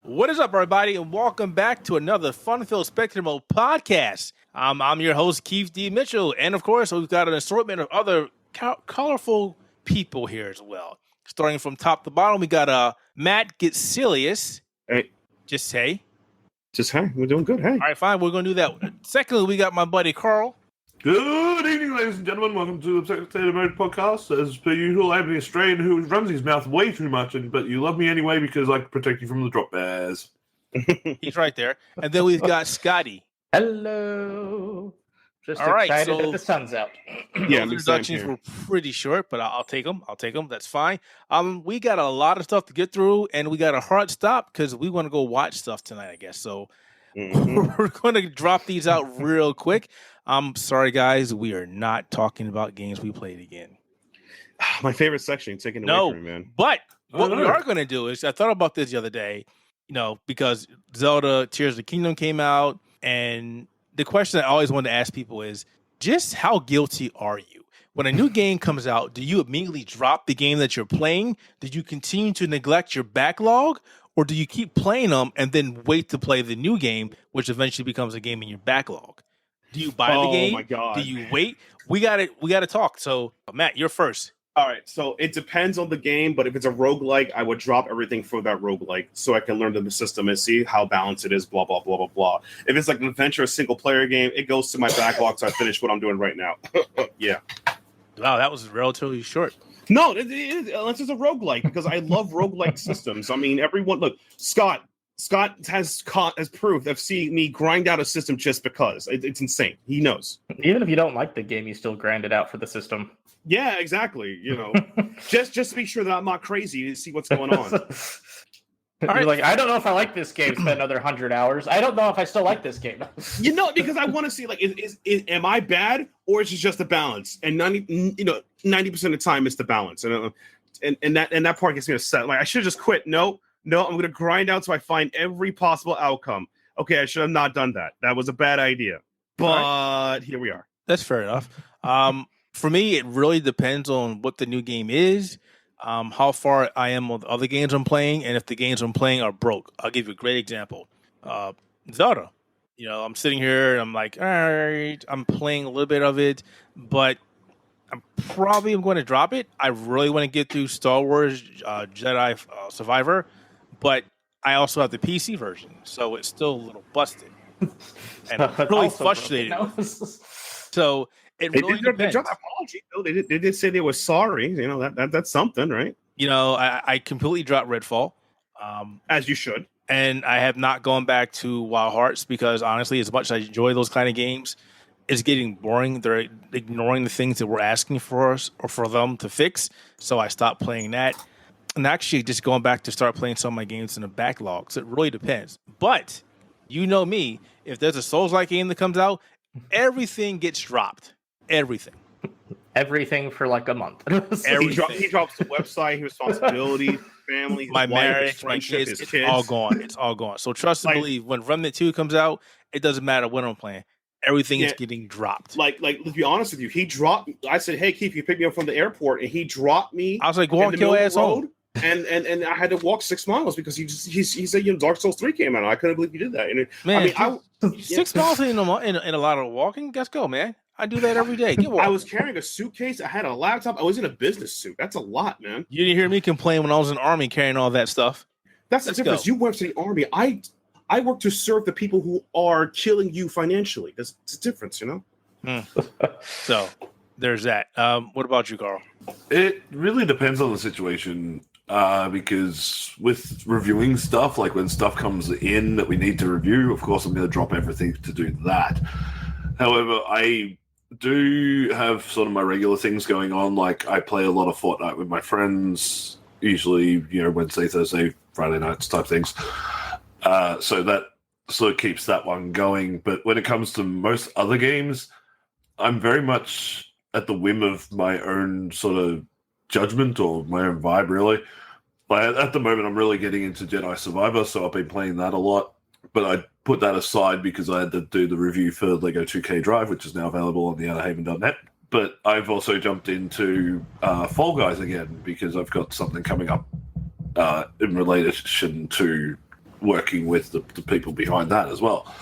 What is up, everybody, and welcome back to another fun-filled Spectator Mode Podcast. I'm your host, Keith D. Mitchell, and of course, we've got an assortment of other colorful people here as well. Starting from top to bottom, we got Matt Getsilius. Hey. Just hey. Just hey. We're doing good. Hey. All right, fine. We're going to do that. Secondly, we got my buddy Carl. Good evening, ladies and gentlemen. Welcome to the Spectator Mode Podcast. As per usual, I'm the Australian who runs his mouth way too much, but you love me anyway because I can protect you from the drop bears. He's right there. And then we've got Scotty. Hello. Just all right, excited so that the sun's out. Yeah, the introductions were pretty short, but I'll take them. That's fine. We got a lot of stuff to get through, and we got a hard stop because we want to go watch stuff tonight, I guess. So we're going to drop these out real quick. I'm sorry, guys. We are not talking about games we played again. My favorite section. Taking it away from me, man. But what we are going to do is, I thought about this the other day, because Zelda Tears of the Kingdom came out, and the question I always wanted to ask people is, just how guilty are you? When a new game comes out, do you immediately drop the game that you're playing? Do you continue to neglect your backlog? Or do you keep playing them and then wait to play the new game, which eventually becomes a game in your backlog? Do you buy the game? Oh my God. Do you wait? We got to talk. So, Matt, you're first. All right. So it depends on the game, but if it's a roguelike, I would drop everything for that roguelike so I can learn the system and see how balanced it is, blah, blah, blah, blah, blah. If it's like an adventure, a single player game, it goes to my backlog, so I finish what I'm doing right now. Yeah. Wow, that was relatively short. No, it is, unless it's a roguelike, because I love roguelike systems. I mean, everyone, look, Scott has proof of seeing me grind out a system just because. It's insane. He knows. Even if you don't like the game, you still grind it out for the system. Yeah, exactly. Just to be sure that I'm not crazy to see what's going on. You're like, I don't know if I like this game. Spend another 100 hours. I don't know if I still like this game. Because I want to see, like, am I bad, or is it just the balance? And 90% of the time it's the balance, and that part gets me upset. Like, I should have just quit. No, I'm going to grind out so I find every possible outcome. Okay, I should have not done that. That was a bad idea, but here we are. That's fair enough. For me, it really depends on what the new game is. How far I am with other games I'm playing, and if the games I'm playing are broke. I'll give you a great example. Zelda. I'm sitting here and I'm like, all right, I'm playing a little bit of it, but I'm going to drop it. I really want to get through Star Wars Jedi Survivor, but I also have the PC version, so it's still a little busted. And I'm really frustrated. So it really depends. They dropped an apology, though. They did say they were sorry. That's something, right? I completely dropped Redfall. As you should. And I have not gone back to Wild Hearts because, honestly, as much as I enjoy those kind of games, it's getting boring. They're ignoring the things that we're asking for us or for them to fix. So I stopped playing that. And actually just going back to start playing some of my games in the backlog. So it really depends. But you know me, if there's a Souls-like game that comes out, everything gets dropped. Everything for like a month. He drops the website, his responsibility, family, his my wife, marriage, his my friendship, kids. his It's all gone. It's all gone. So trust and believe, when Remnant 2 comes out, it doesn't matter what I'm playing. Everything is getting dropped. Like, let's be honest with you. He dropped. I said, "Hey, Keith, you pick me up from the airport," and he dropped me. I was like, "Walk your ass home." And I had to walk 6 miles because he said, Dark Souls 3 came out. I couldn't believe he did that. And man, 6 miles in a lot of walking. Let's go, man. I do that every day. I was carrying a suitcase. I had a laptop. I was in a business suit. That's a lot, man. You didn't hear me complain when I was in the Army carrying all that stuff. That's the difference. You work for the Army. I work to serve the people who are killing you financially. There's a difference, So there's that. What about you, Carl? It really depends on the situation. Because with reviewing stuff, like when stuff comes in that we need to review, of course I'm going to drop everything to do that. However, I do have sort of my regular things going on. Like I play a lot of Fortnite with my friends, usually, Wednesday, Thursday, Friday nights type things. So that sort of keeps that one going. But when it comes to most other games, I'm very much at the whim of my own sort of judgment or my own vibe, really. But at the moment, I'm really getting into Jedi Survivor, so I've been playing that a lot. But I put that aside because I had to do the review for Lego 2K Drive, which is now available on theouterhaven.net. But I've also jumped into Fall Guys again because I've got something coming up in relation to working with the people behind that as well.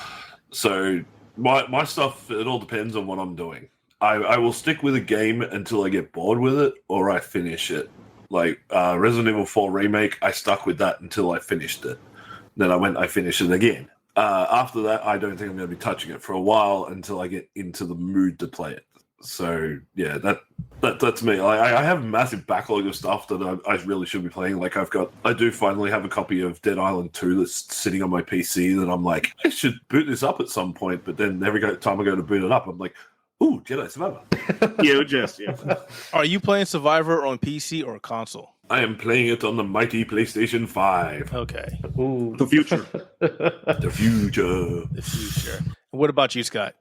So my stuff, it all depends on what I'm doing. I will stick with a game until I get bored with it or I finish it. Like Resident Evil 4 Remake, I stuck with that until I finished it. Then I finished it again. After that, I don't think I'm going to be touching it for a while until I get into the mood to play it. So yeah, that's me. I have a massive backlog of stuff that I really should be playing. Like I do finally have a copy of Dead Island 2 that's sitting on my PC that I'm like, I should boot this up at some point. But then every time I go to boot it up, I'm like, ooh, Jedi Survivor. Yeah. Are you playing Survivor on PC or console? I am playing it on the mighty PlayStation 5. Okay. Ooh. The future. The future. The future. What about you, Scott?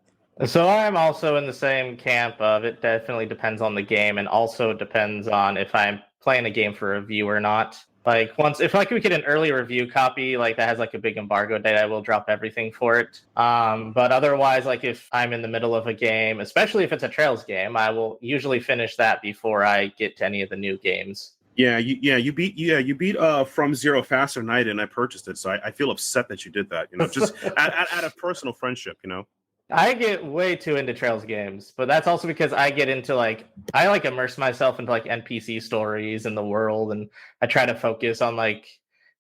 So I'm also in the same camp of it definitely depends on the game, and also depends on if I'm playing a game for review or not. Like if we get an early review copy like that has like a big embargo date, I will drop everything for it. But otherwise, like if I'm in the middle of a game, especially if it's a Trails game, I will usually finish that before I get to any of the new games. You beat From Zero faster than I did, and I purchased it. So I feel upset that you did that. Just out of personal friendship. I get way too into Trails games, but that's also because I get into I immerse myself into NPC stories in the world, and I try to focus on the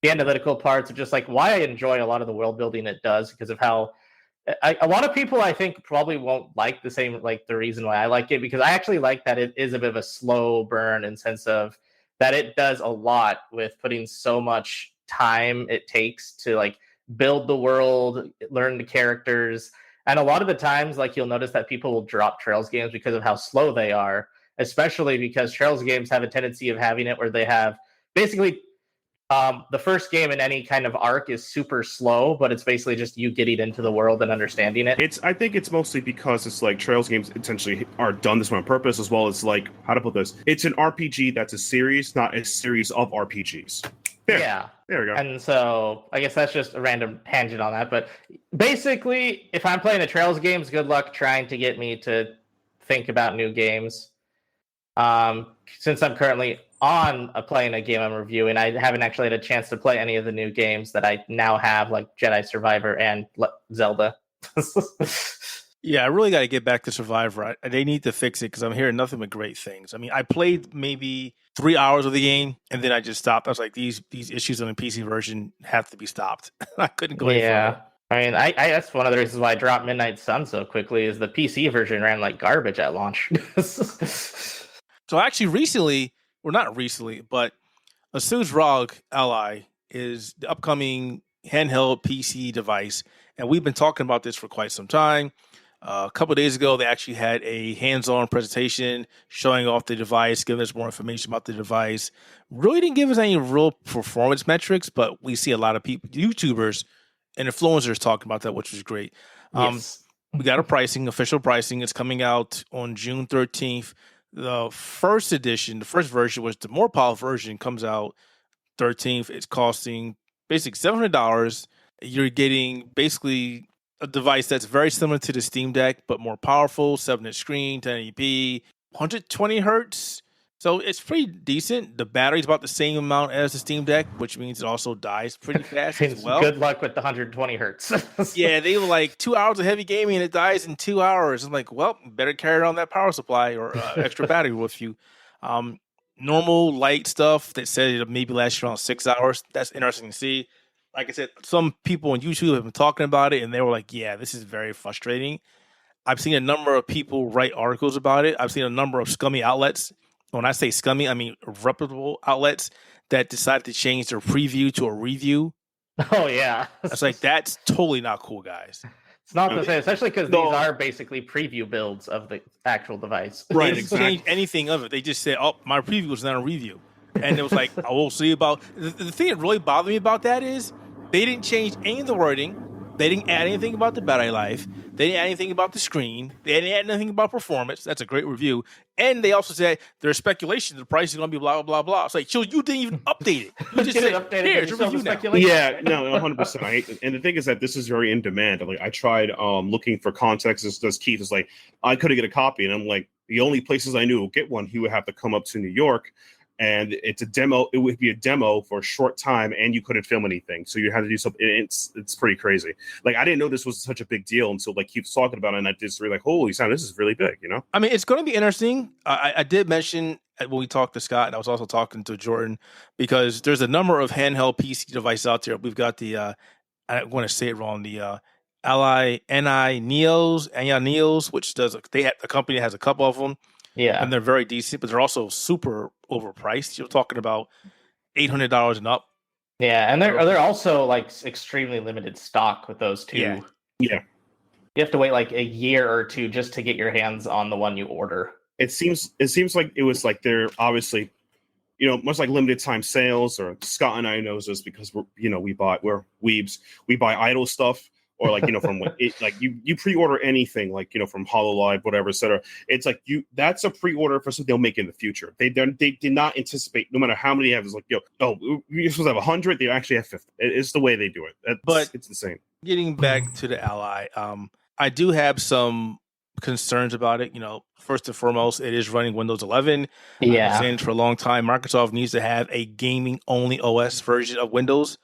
analytical parts of just why I enjoy a lot of the world building it does, because of how a lot of people I think probably won't like the same the reason why I like it, because I actually like that it is a bit of a slow burn in sense of that it does a lot with putting so much time it takes to build the world, learn the characters. And a lot of the times, you'll notice that people will drop Trails games because of how slow they are, especially because Trails games have a tendency of having it where they have basically the first game in any kind of arc is super slow, but it's basically just you getting into the world and understanding it. I think it's mostly because it's Trails games essentially are done this way on purpose, as well as how to put this. It's an RPG that's a series, not a series of RPGs. Yeah. There we go. And so I guess that's just a random tangent on that. But basically, if I'm playing a Trails games, good luck trying to get me to think about new games. Since I'm currently playing a game I'm reviewing, I haven't actually had a chance to play any of the new games that I now have, like Jedi Survivor and Zelda. Yeah, I really got to get back to Survivor. They need to fix it because I'm hearing nothing but great things. I mean, I played maybe 3 hours of the game and then I just stopped. I was like, these issues on the PC version have to be stopped. I couldn't go any further. I mean, I that's one of the reasons why I dropped Midnight Sun so quickly is the PC version ran like garbage at launch. So actually not recently, but Asus ROG Ally is the upcoming handheld PC device. And we've been talking about this for quite some time. A couple of days ago, they actually had a hands-on presentation showing off the device, giving us more information about the device. Really didn't give us any real performance metrics, but we see a lot of people, YouTubers and influencers talking about that, which was great. Yes. We got official pricing. It's coming out on June 13th. The first version was the more powerful version, comes out 13th. It's costing basically $700. You're getting basically a device that's very similar to the Steam Deck, but more powerful, 7-inch screen, 1080p, 120 hertz. So it's pretty decent. The battery's about the same amount as the Steam Deck, which means it also dies pretty fast as well. Good luck with the 120 hertz. Yeah, they were 2 hours of heavy gaming and it dies in 2 hours. I'm like, well, better carry on that power supply or extra battery with you. Normal light stuff that said it'll maybe last you around 6 hours. That's interesting to see. Like I said, some people on YouTube have been talking about it, and they were like, yeah, this is very frustrating. I've seen a number of people write articles about it. I've seen a number of scummy outlets. When I say scummy, I mean reputable outlets that decided to change their preview to a review. Oh, yeah. It's that's totally not cool, guys. It's not the same, especially because these are basically preview builds of the actual device. Right, they didn't change anything of it. They just said, oh, my preview is not a review. And it was I will see about... The thing that really bothered me about that is they didn't change any of the wording. They didn't add anything about the battery life. They didn't add anything about the screen. They didn't add anything about performance. That's a great review. And they also said there's speculation the price is going to be blah, blah, blah. It's you didn't even update it. You just said, here's your review now. Yeah, no, 100%. And the thing is that this is very in demand. I tried looking for context. As Keith is I couldn't get a copy. And I'm the only places I knew would get one, he would have to come up to New York. and it's a demo. It would be a demo for a short time, and you couldn't film anything, so you had to do something. It's pretty crazy. Like, I didn't know this was such a big deal until like he was talking about it, and I just really like, holy sound, this is really big, you know? I mean, it's going to be interesting. I did mention when we talked to Scott, and I was also talking to Jordan, because there's a number of handheld PC devices out there. We've got the I want to say it wrong, the Ally Neos, which does the company has a couple of them. Yeah, And they're very decent, but they're also super overpriced. You're talking about $800 and up. yeah, and they're also like extremely limited stock with those two. Yeah. Yeah. You have to wait like a year or two just to get your hands on the one you order. It seems like it was like they're obviously, you know, much like limited time sales, or Scott and I knows this because we're weebs. We buy idle stuff, or like, you know, from like you pre-order anything, like, you know, from HoloLive, whatever, etc. It's like that's a pre-order for something they'll make in the future. They did not anticipate, no matter how many you have. It's like, you're supposed to have 100, they actually have 50. It's the way they do it. But it's insane. Getting back to the Ally, I do have some concerns about it. You know, first and foremost, it is running Windows 11. I've been saying it for a long time. Microsoft needs to have a gaming only OS version of Windows,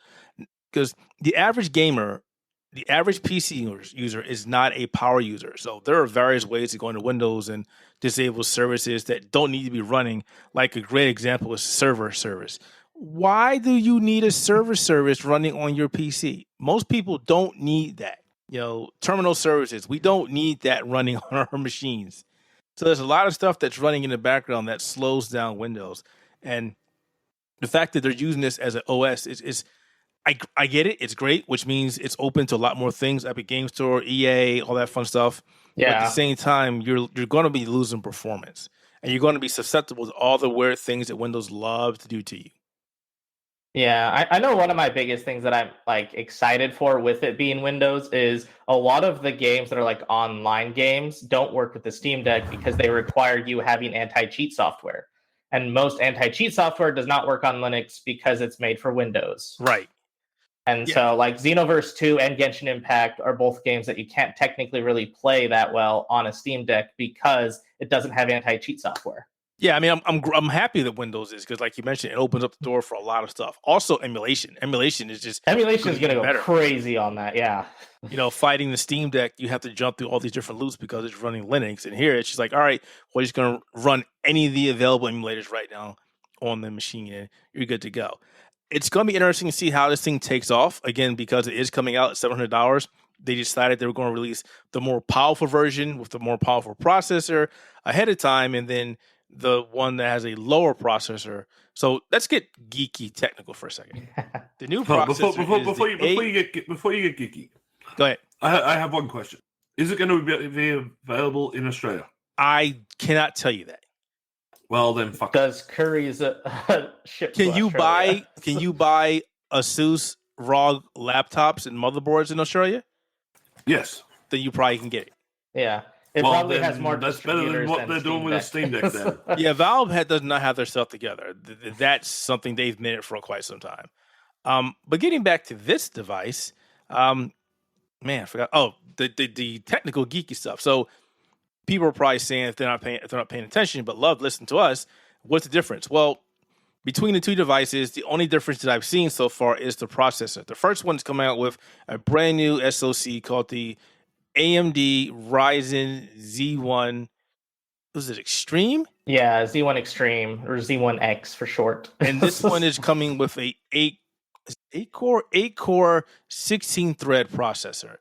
because the average gamer, the average PC user is not a power user. So there are various ways to go into Windows and disable services that don't need to be running. Like a great example is server service. Why do you need a server service running on your PC? Most people don't need that. You know, terminal services, we don't need that running on our machines. So there's a lot of stuff that's running in the background that slows down Windows. And the fact that they're using this as an OS is I get it. It's great, which means it's open to a lot more things. Epic Game Store, EA, all that fun stuff. Yeah. But at the same time, you're going to be losing performance, and you're going to be susceptible to all the weird things that Windows loves to do to you. Yeah, I know one of my biggest things that I'm like excited for with it being Windows is a lot of the games that are like online games don't work with the Steam Deck because they require you having anti-cheat software. And most anti-cheat software does not work on Linux because it's made for Windows. Right. And so like Xenoverse 2 and Genshin Impact are both games that you can't technically really play that well on a Steam Deck because it doesn't have anti-cheat software. Yeah, I mean, I'm happy that Windows is, because, like you mentioned, it opens up the door for a lot of stuff. Also, emulation. Emulation is going to go crazy on that. Yeah. You know, fighting the Steam Deck, you have to jump through all these different loops because it's running Linux. And here, it's just like, all right, we're just going to run any of the available emulators right now on the machine, and you're good to go. It's going to be interesting to see how this thing takes off. Again, because it is coming out at $700. They decided they were going to release the more powerful version with the more powerful processor ahead of time, and then the one that has a lower processor. So let's get geeky technical for a second. The new processor before you get geeky. Go ahead. I have one question. Is it going to be available in Australia? I cannot tell you that. Well, then fuck. Does Curry's ship? Can you buy Asus ROG laptops and motherboards in Australia? Yes. Then you probably can get it. Yeah. It probably has more. That's better than what they're doing with a Steam Deck. Then. Yeah, Valve does not have their stuff together. That's something they've admitted for quite some time. But getting back to this device, man, I forgot. Oh, the technical geeky stuff. So people are probably saying if they're not paying attention, but love listening to us. What's the difference? Well, between the two devices, the only difference that I've seen so far is the processor. The first one's coming out with a brand new SoC called the AMD Ryzen Z1. Was it Extreme? Yeah, Z1 Extreme, or Z1X for short. And this one is coming with a 8-core 16-thread processor.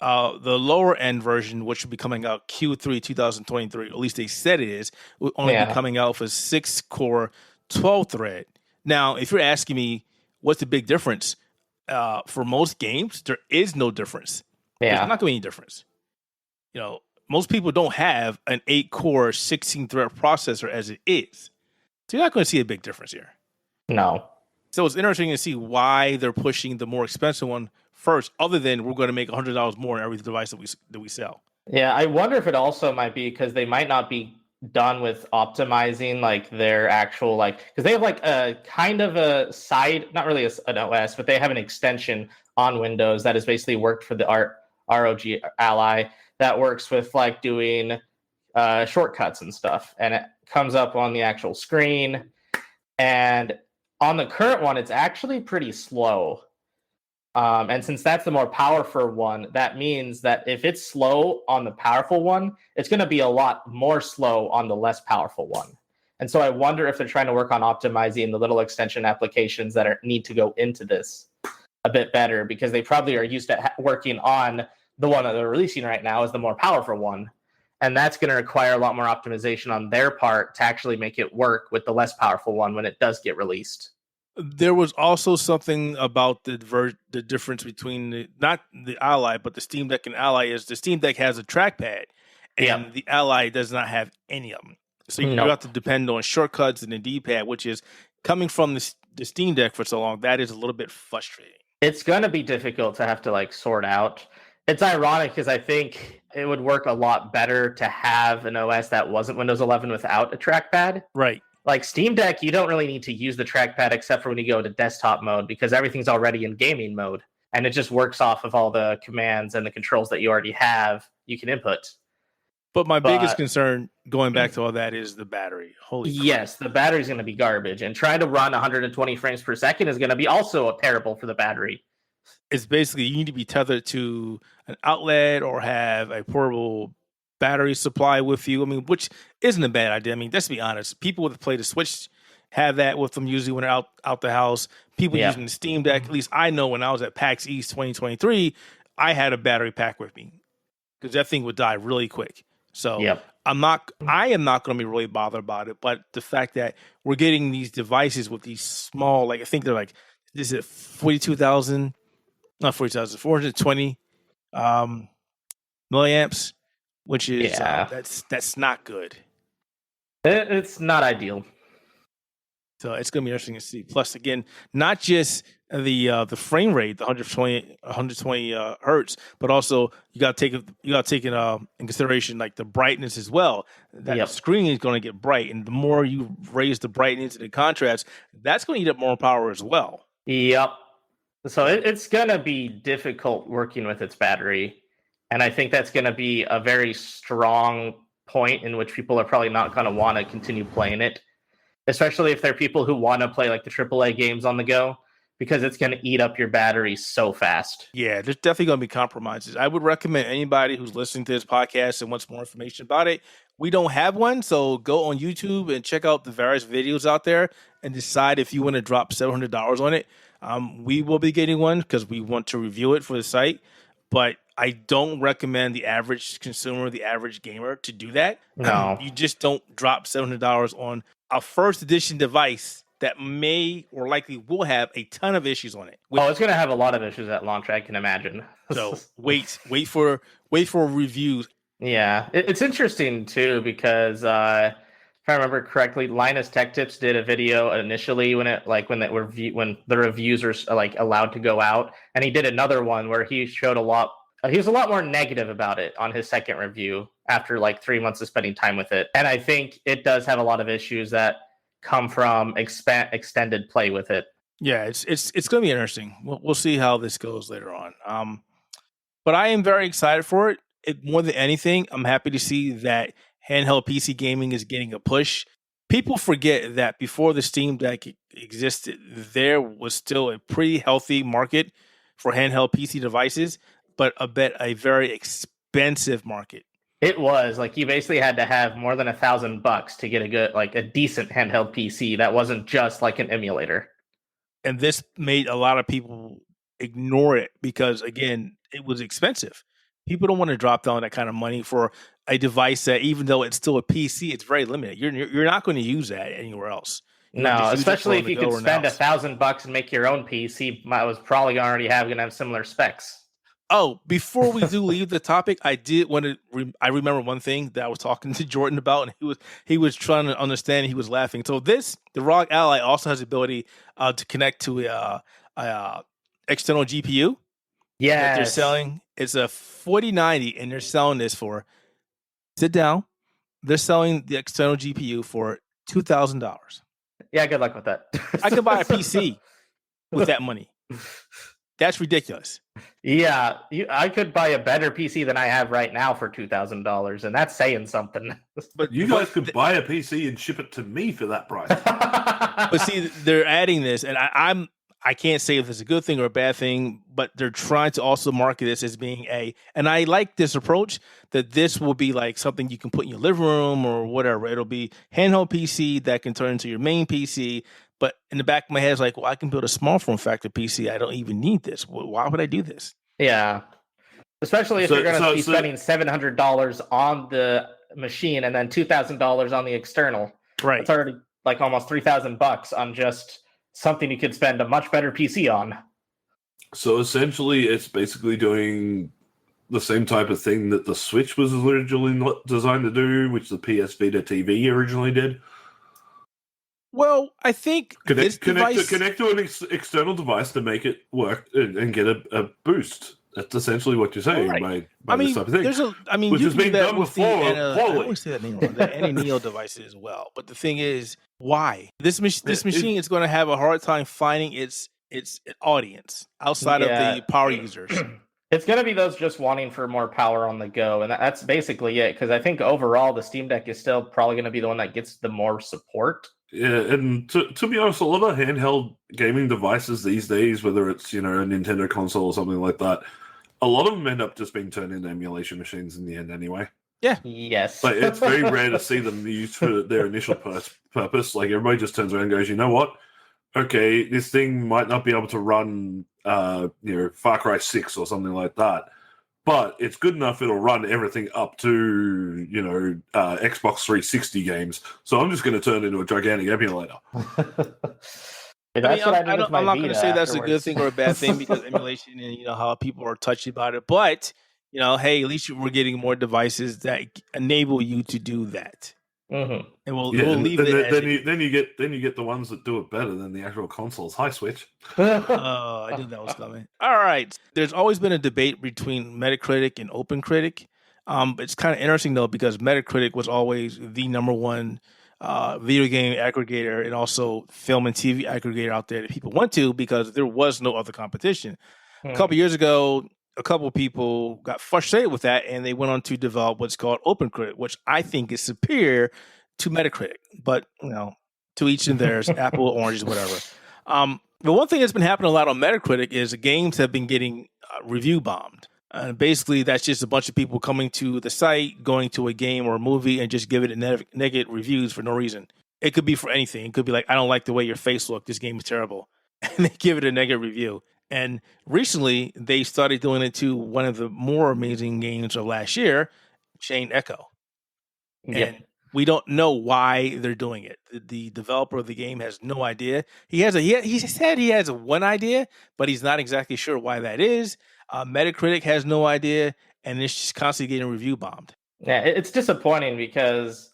The lower end version, which will be coming out Q3 2023, at least they said it is, will only be coming out with a 6-core 12-thread. Now, if you're asking me what's the big difference, for most games, there is no difference. Yeah. There's not going to be any difference. You know, most people don't have an 8-core 16-thread processor as it is. So you're not going to see a big difference here. No. So it's interesting to see why they're pushing the more expensive one first, other than we're going to make $100 more in every device that we sell. Yeah, I wonder if it also might be because they might not be done with optimizing like their actual because they have like a kind of a side, not really an OS, but they have an extension on Windows that has basically worked for the ROG Ally that works with like doing shortcuts and stuff, and it comes up on the actual screen. And on the current one, it's actually pretty slow. And since that's the more powerful one, that means that if it's slow on the powerful one, it's going to be a lot more slow on the less powerful one. And so I wonder if they're trying to work on optimizing the little extension applications that need to go into this a bit better, because they probably are used to working on the one that they're releasing right now as the more powerful one. And that's going to require a lot more optimization on their part to actually make it work with the less powerful one when it does get released. There was also something about the difference between not the Ally, but the Steam Deck and Ally is the Steam Deck has a trackpad, and the Ally does not have any of them. So you have to depend on shortcuts and the D-pad, which is coming from the Steam Deck for so long. That is a little bit frustrating. It's going to be difficult to have to sort out. It's ironic because I think it would work a lot better to have an OS that wasn't Windows 11 without a trackpad. Right. Like Steam Deck, you don't really need to use the trackpad except for when you go to desktop mode, because everything's already in gaming mode. And it just works off of all the commands and the controls that you already have you can input. But my biggest concern, going back to all that, is the battery. Holy crap. Yes, the battery's going to be garbage. And trying to run 120 frames per second is going to be also terrible for the battery. It's basically you need to be tethered to an outlet or have a portable battery supply with you. I mean, which isn't a bad idea. I mean, let's be honest. People that play the Switch have that with them usually when they're out the house. People using the Steam Deck, at least I know when I was at PAX East 2023, I had a battery pack with me because that thing would die really quick. So I am not going to be really bothered about it. But the fact that we're getting these devices with these small, I think they're this is 42,000, not 40,000, 420 milliamps, which is that's not good. It's not ideal. So it's going to be interesting to see. Plus, again, not just the frame rate, the 120 hertz, but also you got to take in consideration the brightness as well. That screen is going to get bright, and the more you raise the brightness and the contrast, that's going to eat up more power as well. Yep. So it's going to be difficult working with its battery. And I think that's going to be a very strong point in which people are probably not going to want to continue playing it, especially if they're people who want to play the AAA games on the go, because it's going to eat up your battery so fast. Yeah, there's definitely going to be compromises. I would recommend anybody who's listening to this podcast and wants more information about it. We don't have one, so go on YouTube and check out the various videos out there and decide if you want to drop $700 on it. We will be getting one because we want to review it for the site, but I don't recommend the average consumer, the average gamer, to do that. No. You just don't drop $700 on a first edition device that may or likely will have a ton of issues on it. It's going to have a lot of issues at launch, I can imagine. So wait for reviews. Yeah, it's interesting too because if I remember correctly, Linus Tech Tips did a video initially when the reviews are allowed to go out, and he did another one where he showed he was a lot more negative about it on his second review after 3 months of spending time with it. And I think it does have a lot of issues that come from extended play with it. Yeah, it's going to be interesting. We'll see how this goes later on. But I am very excited for it. More than anything, I'm happy to see that handheld PC gaming is getting a push. People forget that before the Steam Deck existed, there was still a pretty healthy market for handheld PC devices, but a very expensive market. It was you basically had to have more than $1,000 to get a good, a decent handheld PC that wasn't just an emulator. And this made a lot of people ignore it because, again, it was expensive. People don't want to drop down that kind of money for a device that, even though it's still a PC, it's very limited. You're not going to use that anywhere else. No, especially if you could spend $1,000 and make your own PC. I was probably already going to have similar specs. Oh, before we do leave the topic, I did want to. I remember one thing that I was talking to Jordan about, and he was trying to understand. He was laughing. So the ROG Ally also has the ability to connect to a external GPU. Yeah, that they're selling. It's a 4090, and they're selling this for. Sit down. They're selling the external GPU for $2,000. Yeah, good luck with that. I could buy a PC with that money. That's ridiculous. Yeah, I could buy a better PC than I have right now for $2,000, and that's saying something. But You guys could buy a PC and ship it to me for that price. But see, they're adding this, and I can't say if it's a good thing or a bad thing, but they're trying to also market this as being and I like this approach, that this will be like something you can put in your living room or whatever. It'll be handheld PC that can turn into your main PC. But in the back of my head, it's like, well, I can build a small form factor PC. I don't even need this. Why would I do this? Yeah. Especially if you're going to be spending $700 on the machine and then $2,000 on the external. Right. It's already like almost $3,000 on just something you could spend a much better PC on. So essentially, it's basically doing the same type of thing that the Switch was originally designed to do, which the PS Vita TV originally did. Well, I think connect to an external device to make it work and get a boost. That's essentially what you're saying by this type of thing. Which has been done before. I always say that name wrong. The NNEO devices as well. But the thing is, why this machine is going to have a hard time finding its audience outside of the power users. It's going to be those just wanting for more power on the go, and that's basically it. Because I think overall, the Steam Deck is still probably going to be the one that gets the more support. Yeah, and to be honest, a lot of handheld gaming devices these days, whether it's a Nintendo console or something like that, a lot of them end up just being turned into emulation machines in the end anyway. Yeah. Yes. Like, it's very rare to see them used for their initial purpose. Like, everybody just turns around and goes, you know what? Okay, this thing might not be able to run, Far Cry 6 or something like that, but it's good enough it'll run everything up to, Xbox 360 games. So I'm just going to turn it into a gigantic emulator. I'm not going to say that's a good thing or a bad thing because emulation and how people are touchy about it. But hey, at least we're getting more devices that enable you to do that. Mm-hmm. And we'll leave it. Then you get the ones that do it better than the actual consoles. Hi, Switch. Oh, I knew that was coming. All right. There's always been a debate between Metacritic and OpenCritic. It's kind of interesting though because Metacritic was always the number one video game aggregator and also film and TV aggregator out there that people went to because there was no other competition. A couple years ago, a couple of people got frustrated with that and they went on to develop what's called OpenCritic, which I think is superior to Metacritic. But, to each in theirs, apple, oranges, whatever. The one thing that's been happening a lot on Metacritic is the games have been getting review bombed. Basically, that's just a bunch of people coming to the site, going to a game or a movie, and just give it negative reviews for no reason. It could be for anything. It could be like, I don't like the way your face looked. This game is terrible. And they give it a negative review. And recently, they started doing it to one of the more amazing games of last year, Chain Echo. Yeah. And we don't know why they're doing it. The developer of the game has no idea. He said he has one idea, but he's not exactly sure why that is. Metacritic has no idea, and it's just constantly getting review bombed. Yeah, it's disappointing because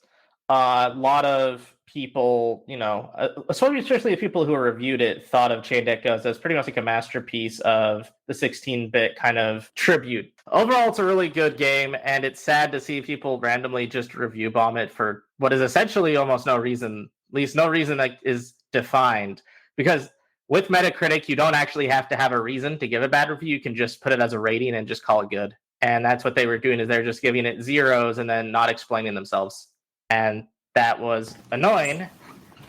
a lot of people, especially the people who reviewed it, thought of Chained Echoes as pretty much like a masterpiece of the 16-bit kind of tribute. Overall, it's a really good game, and it's sad to see people randomly just review bomb it for what is essentially almost no reason, at least no reason that is defined. Because with Metacritic, you don't actually have to have a reason to give a bad review. You can just put it as a rating and just call it good. And that's what they were doing, is they're just giving it zeros and then not explaining themselves. And that was annoying.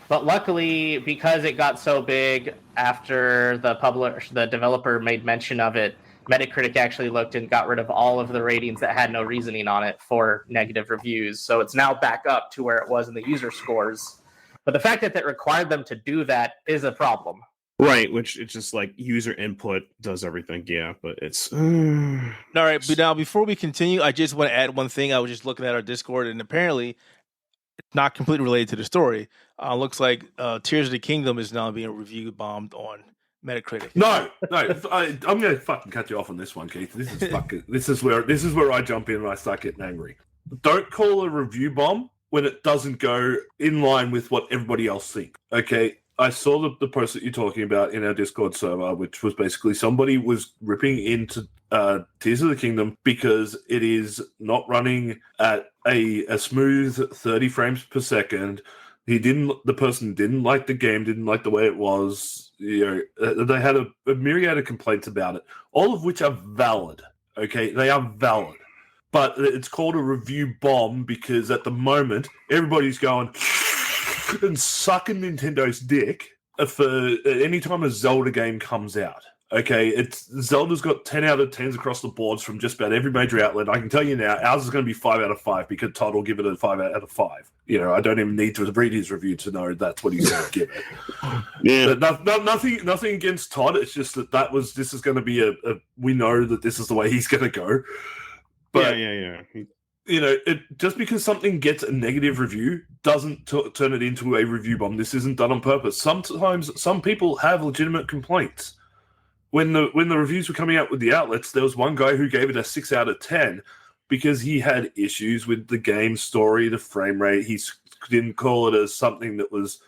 But luckily, because it got so big after the developer made mention of it, Metacritic actually looked and got rid of all of the ratings that had no reasoning on it for negative reviews. So it's now back up to where it was in the user scores. But the fact that required them to do that is a problem. Right, which it's just like user input does everything. Yeah, but it's... All right, but now before we continue, I just want to add one thing. I was just looking at our Discord, and apparently it's not completely related to the story. Looks like Tears of the Kingdom is now being review bombed on Metacritic. No, I'm going to fucking cut you off on this one, Keith. This is where I jump in and I start getting angry. Don't call a review bomb when it doesn't go in line with what everybody else thinks. Okay, I saw the post that you're talking about in our Discord server, which was basically somebody was ripping into Tears of the Kingdom because it is not running at a smooth 30 frames per second. The person didn't like the game, didn't like the way it was. they had a myriad of complaints about it, all of which are valid. Okay, they are valid. But it's called a review bomb because at the moment, everybody's going and sucking Nintendo's dick for any time a Zelda game comes out. Okay, Zelda's got 10 out of 10s across the boards from just about every major outlet. I can tell you now, ours is going to be 5 out of 5 because Todd will give it a 5 out of 5. I don't even need to read his review to know that's what he's going to give it. Yeah, but nothing against Todd. It's just this is going to be we know that this is the way he's going to go. But yeah. Just because something gets a negative review doesn't turn it into a review bomb. This isn't done on purpose. Sometimes some people have legitimate complaints. When the reviews were coming out with the outlets, there was one guy who gave it a 6 out of 10 because he had issues with the game story, the frame rate. He didn't call it as something that was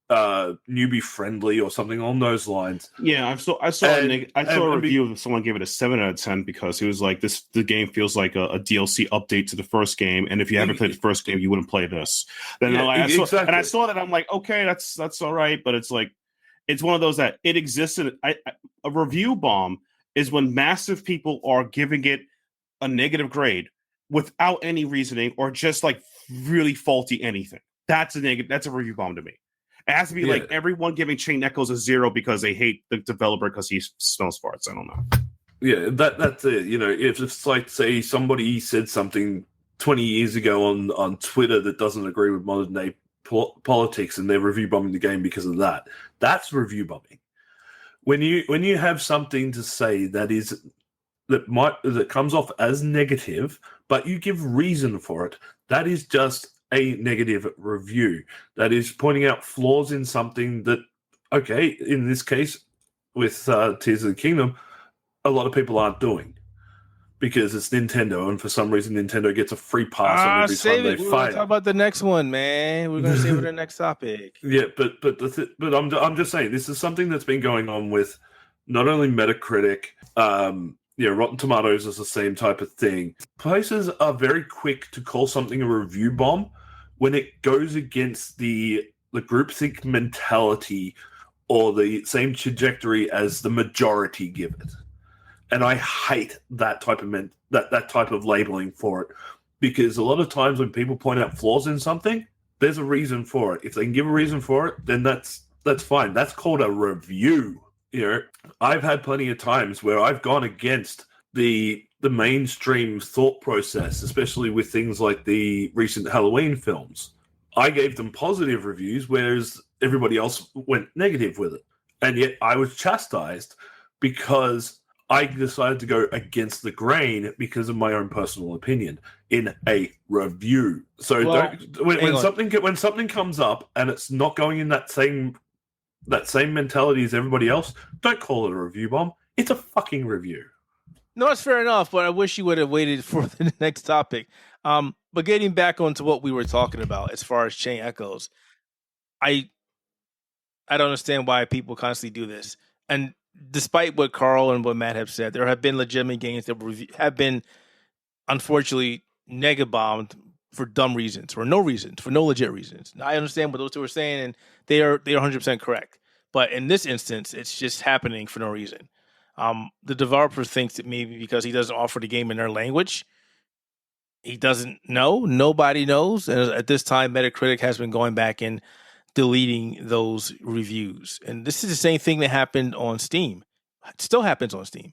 newbie friendly or something along those lines. Yeah, I saw a review of someone gave it a 7 out of 10 because he was like, the game feels like a DLC update to the first game, and if you haven't played the first game, you wouldn't play this. Then I saw that, I'm like, okay, that's all right, but it's like, it's one of those that it exists. A review bomb is when massive people are giving it a negative grade without any reasoning or just like really faulty anything. That's a review bomb to me. It has to be like everyone giving Chain Echoes a 0 because they hate the developer because he smells farts. I don't know. Yeah, that's it. If it's like, say, somebody said something 20 years ago on Twitter that doesn't agree with modern day politics and they're review bombing the game because of that. That's review bombing. When you have something to say that comes off as negative, but you give reason for it, that is just a negative review. That is pointing out flaws in something that, okay, in this case with Tears of the Kingdom, a lot of people aren't doing. Because it's Nintendo, and for some reason Nintendo gets a free pass on every time they fail. We're talk about the next one, man. We're gonna save it for the next topic. Yeah, but I'm just saying this is something that's been going on with not only Metacritic, Rotten Tomatoes is the same type of thing. Places are very quick to call something a review bomb when it goes against the groupthink mentality or the same trajectory as the majority give it. And I hate that type of that type of labeling for it, because a lot of times when people point out flaws in something, there's a reason for it. If they can give a reason for it, then that's fine. That's called a review. I've had plenty of times where I've gone against the mainstream thought process, especially with things like the recent Halloween films. I gave them positive reviews, whereas everybody else went negative with it. And yet I was chastised because I decided to go against the grain because of my own personal opinion in a review. So when something comes up and it's not going in that same mentality as everybody else, don't call it a review bomb. It's a fucking review. No, it's fair enough, but I wish you would have waited for the next topic. But getting back onto what we were talking about as far as Chain Echoes, I don't understand why people constantly do this. And despite what Carl and what Matt have said, there have been legitimate games that have been, unfortunately, nega-bombed for dumb reasons, for no legit reasons. Now, I understand what those two are saying, and they are 100% correct. But in this instance, it's just happening for no reason. The developer thinks that maybe because he doesn't offer the game in their language, he doesn't know. Nobody knows. And at this time, Metacritic has been going back and deleting those reviews. And this is the same thing that happened on Steam. It still happens on Steam.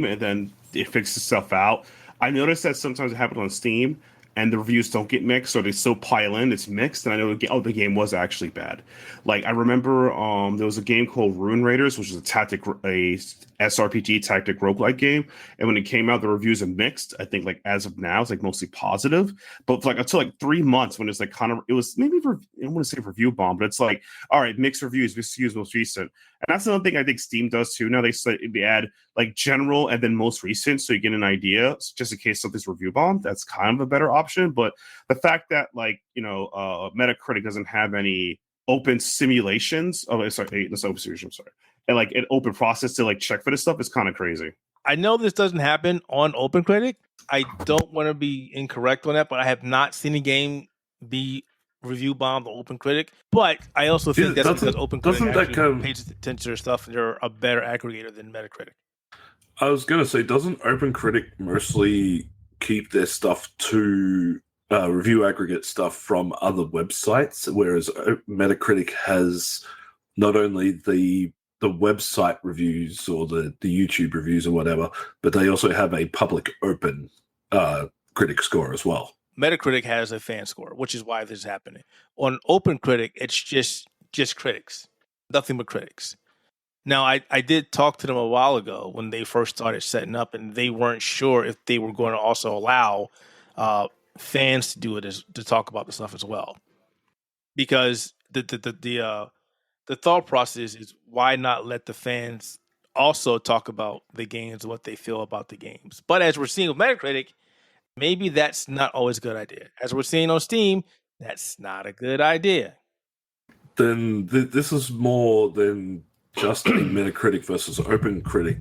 And then it fixes itself out. I noticed that sometimes it happens on Steam and the reviews don't get mixed, or they still pile in, it's mixed, and I know the game was actually bad. Like, I remember there was a game called Rune Raiders, which is a SRPG tactic roguelike game, and when it came out, the reviews are mixed. I think, like, as of now, it's like mostly positive, but like until like 3 months when it's like kind of, it was maybe, I don't want to say review bomb, but it's like, all right, mixed reviews, most recent. And that's another thing I think Steam does too. Now they add like general and then most recent, so you get an idea just in case something's review bomb. That's kind of a better option. But the fact that Metacritic doesn't have any open simulations. Oh, sorry, this open simulation. I'm sorry, and like an open process to like check for this stuff is kind of crazy. I know this doesn't happen on OpenCritic. I don't want to be incorrect on that, but I have not seen a game be review bomb the Open Critic, but I also think that's because Open Critic actually pays attention to their stuff and they're a better aggregator than Metacritic. I was going to say, doesn't Open Critic mostly keep their stuff to review aggregate stuff from other websites, whereas Metacritic has not only the website reviews or the YouTube reviews or whatever, but they also have a public open critic score as well. Metacritic has a fan score, which is why this is happening. On Open Critic, it's just critics, nothing but critics. Now, I did talk to them a while ago when they first started setting up, and they weren't sure if they were going to also allow fans to do it to talk about the stuff as well, because the thought process is why not let the fans also talk about the games, what they feel about the games. But as we're seeing with Metacritic, maybe that's not always a good idea. As we're seeing on Steam, that's not a good idea. Then this is more than just a Metacritic versus Open Critic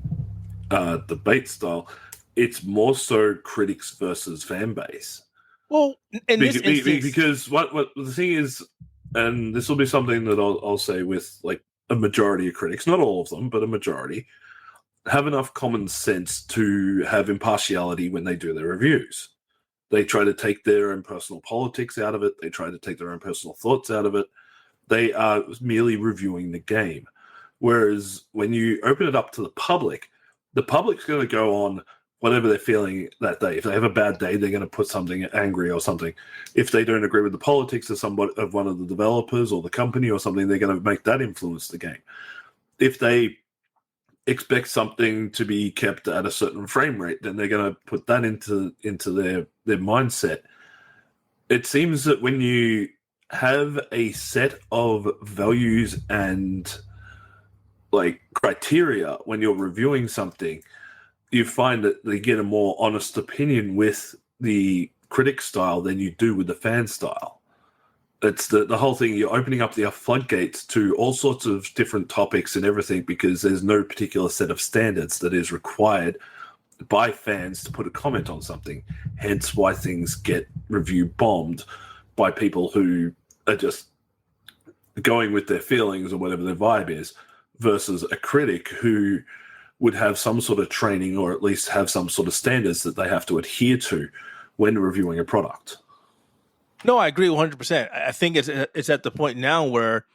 debate style. It's more so critics versus fan base. Well, in this instance, because what the thing is, and this will be something that I'll say with like a majority of critics, not all of them, but a majority, have enough common sense to have impartiality when they do their reviews. They try to take their own personal politics out of it. They try to take their own personal thoughts out of it. They are merely reviewing the game. Whereas when you open it up to the public's going to go on whatever they're feeling that day. If they have a bad day, they're going to put something angry or something. If they don't agree with the politics of one of the developers or the company or something, they're going to make that influence the game. If they expect something to be kept at a certain frame rate, then they're going to put that into their mindset. It seems that when you have a set of values and like criteria when you're reviewing something, you find that they get a more honest opinion with the critic style than you do with the fan style. It's the whole thing. You're opening up the floodgates to all sorts of different topics and everything because there's no particular set of standards that is required by fans to put a comment on something. Hence why things get review bombed by people who are just going with their feelings or whatever their vibe is, versus a critic who would have some sort of training or at least have some sort of standards that they have to adhere to when reviewing a product. No, I agree 100%. I think it's at the point now where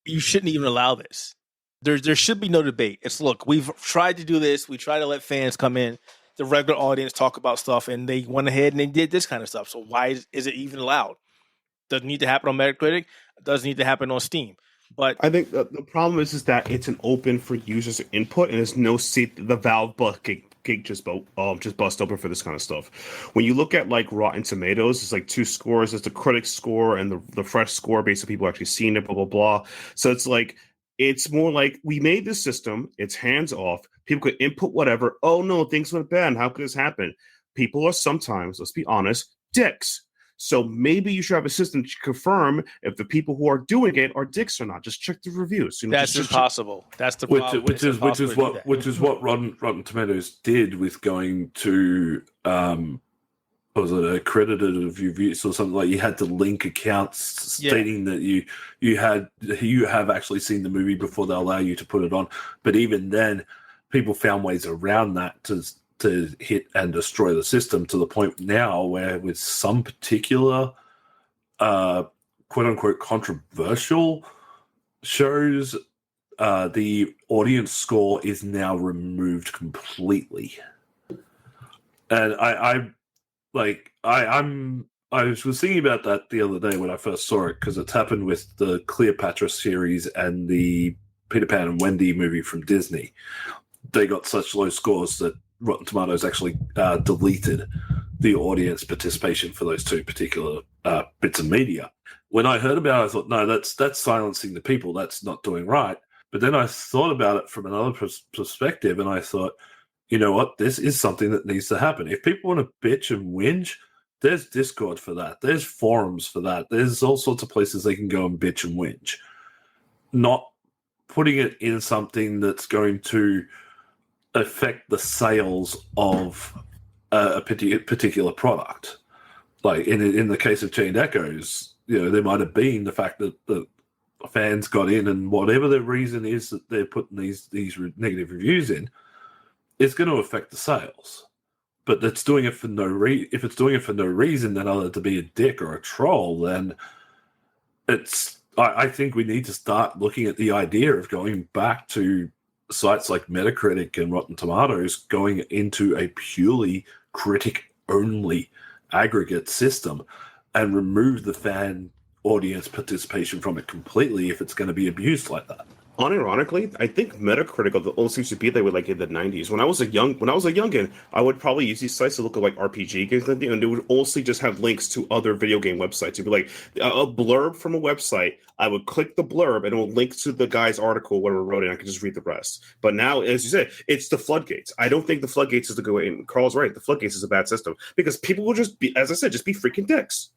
you shouldn't even allow this. There should be no debate. It's, look, we've tried to do this. We try to let fans come in, the regular audience talk about stuff, and they went ahead and they did this kind of stuff. So why is it even allowed? Doesn't need to happen on Metacritic. It doesn't need to happen on Steam. But I think the problem is that it's an open for users input, and there's no seat. The Valve gate just bust open for this kind of stuff. When you look at like Rotten Tomatoes, it's like 2 scores. It's the critic score and the fresh score based on people actually seeing it. Blah blah blah. So it's like it's more like we made this system. It's hands off. People could input whatever. Oh no, things went bad. How could this happen? People are sometimes, let's be honest, dicks. So maybe you should have a system to confirm if the people who are doing it are dicks or not. Just check the reviews. That's impossible. That's the problem. Which is what Rotten Tomatoes did with going to was it accredited reviews or something, like you had to link accounts stating that you have actually seen the movie before they allow you to put it on. But even then, people found ways around that to hit and destroy the system, to the point now where with some particular quote-unquote controversial shows, the audience score is now removed completely. And I was thinking about that the other day when I first saw it, because it's happened with the Cleopatra series and the Peter Pan and Wendy movie from Disney. They got such low scores that Rotten Tomatoes actually deleted the audience participation for those 2 particular bits of media. When I heard about it, I thought, no, that's silencing the people. That's not doing right. But then I thought about it from another perspective, and I thought, you know what? This is something that needs to happen. If people want to bitch and whinge, there's Discord for that. There's forums for that. There's all sorts of places they can go and bitch and whinge. Not putting it in something that's going to affect the sales of a particular product. Like in the case of Chained Echoes, there might have been the fact that the fans got in, and whatever the reason is that they're putting these negative reviews in, it's going to affect the sales. But it's doing it for no reason. If it's doing it for no reason, then other to be a dick or a troll, then I think we need to start looking at the idea of going back to sites like Metacritic and Rotten Tomatoes, going into a purely critic-only aggregate system, and remove the fan audience participation from it completely if it's going to be abused like that. Unironically, I think Metacritic also used to be there with like in the 90s. When I was a youngin, I would probably use these sites to look at like RPG games, and they would also just have links to other video game websites. It'd be like a blurb from a website. I would click the blurb and it will link to the guy's article, whatever wrote it, and I could just read the rest. But now, as you said, it's the floodgates. I don't think the floodgates is the good way. And Carl's right. The floodgates is a bad system because people will just be, as I said, just be freaking dicks.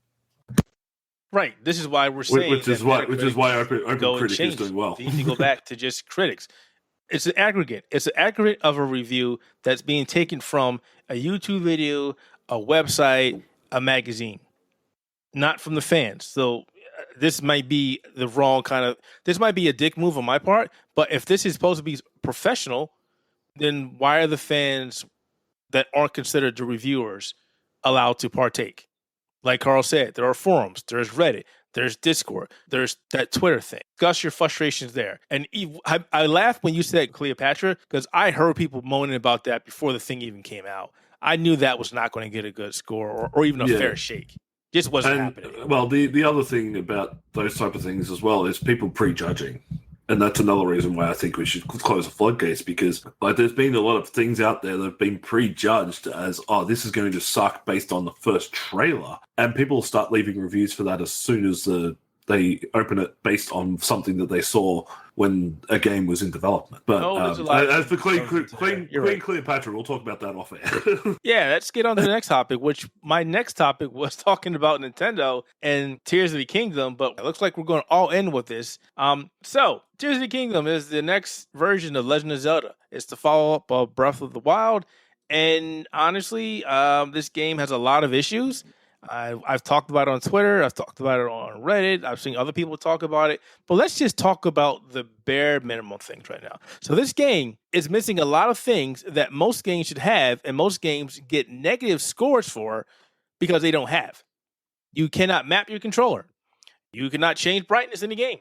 Right. This is why we're saying which is why OpenCritic is doing well. You need to go back to just critics. It's an aggregate. It's an aggregate of a review that's being taken from a YouTube video, a website, a magazine, not from the fans. So this might be the wrong kind of. This might be a dick move on my part. But if this is supposed to be professional, then why are the fans that aren't considered the reviewers allowed to partake? Like Carl said, there are forums, there's Reddit, there's Discord, there's that Twitter thing. Discuss your frustrations there. And I laughed when you said Cleopatra because I heard people moaning about that before the thing even came out. I knew that was not going to get a good score or even a fair shake. Just wasn't happening. Well, the other thing about those type of things as well is people prejudging. And that's another reason why I think we should close the floodgates, because like there's been a lot of things out there that have been prejudged as, oh, this is going to suck based on the first trailer. And people start leaving reviews for that as soon as they open it based on something that they saw when a game was in development. But as for Queen Cleopatra, we'll talk about that off air. Yeah, let's get on to the next topic, which my next topic was talking about Nintendo and Tears of the Kingdom, but it looks like we're going all in with this. So Tears of the Kingdom is the next version of Legend of Zelda. It's the follow-up of Breath of the Wild. And honestly, this game has a lot of issues. I've talked about it on Twitter. I've talked about it on Reddit. I've seen other people talk about it. But let's just talk about the bare minimum things right now. So this game is missing a lot of things that most games should have, and most games get negative scores for because they don't have. You cannot map your controller. You cannot change brightness in the game.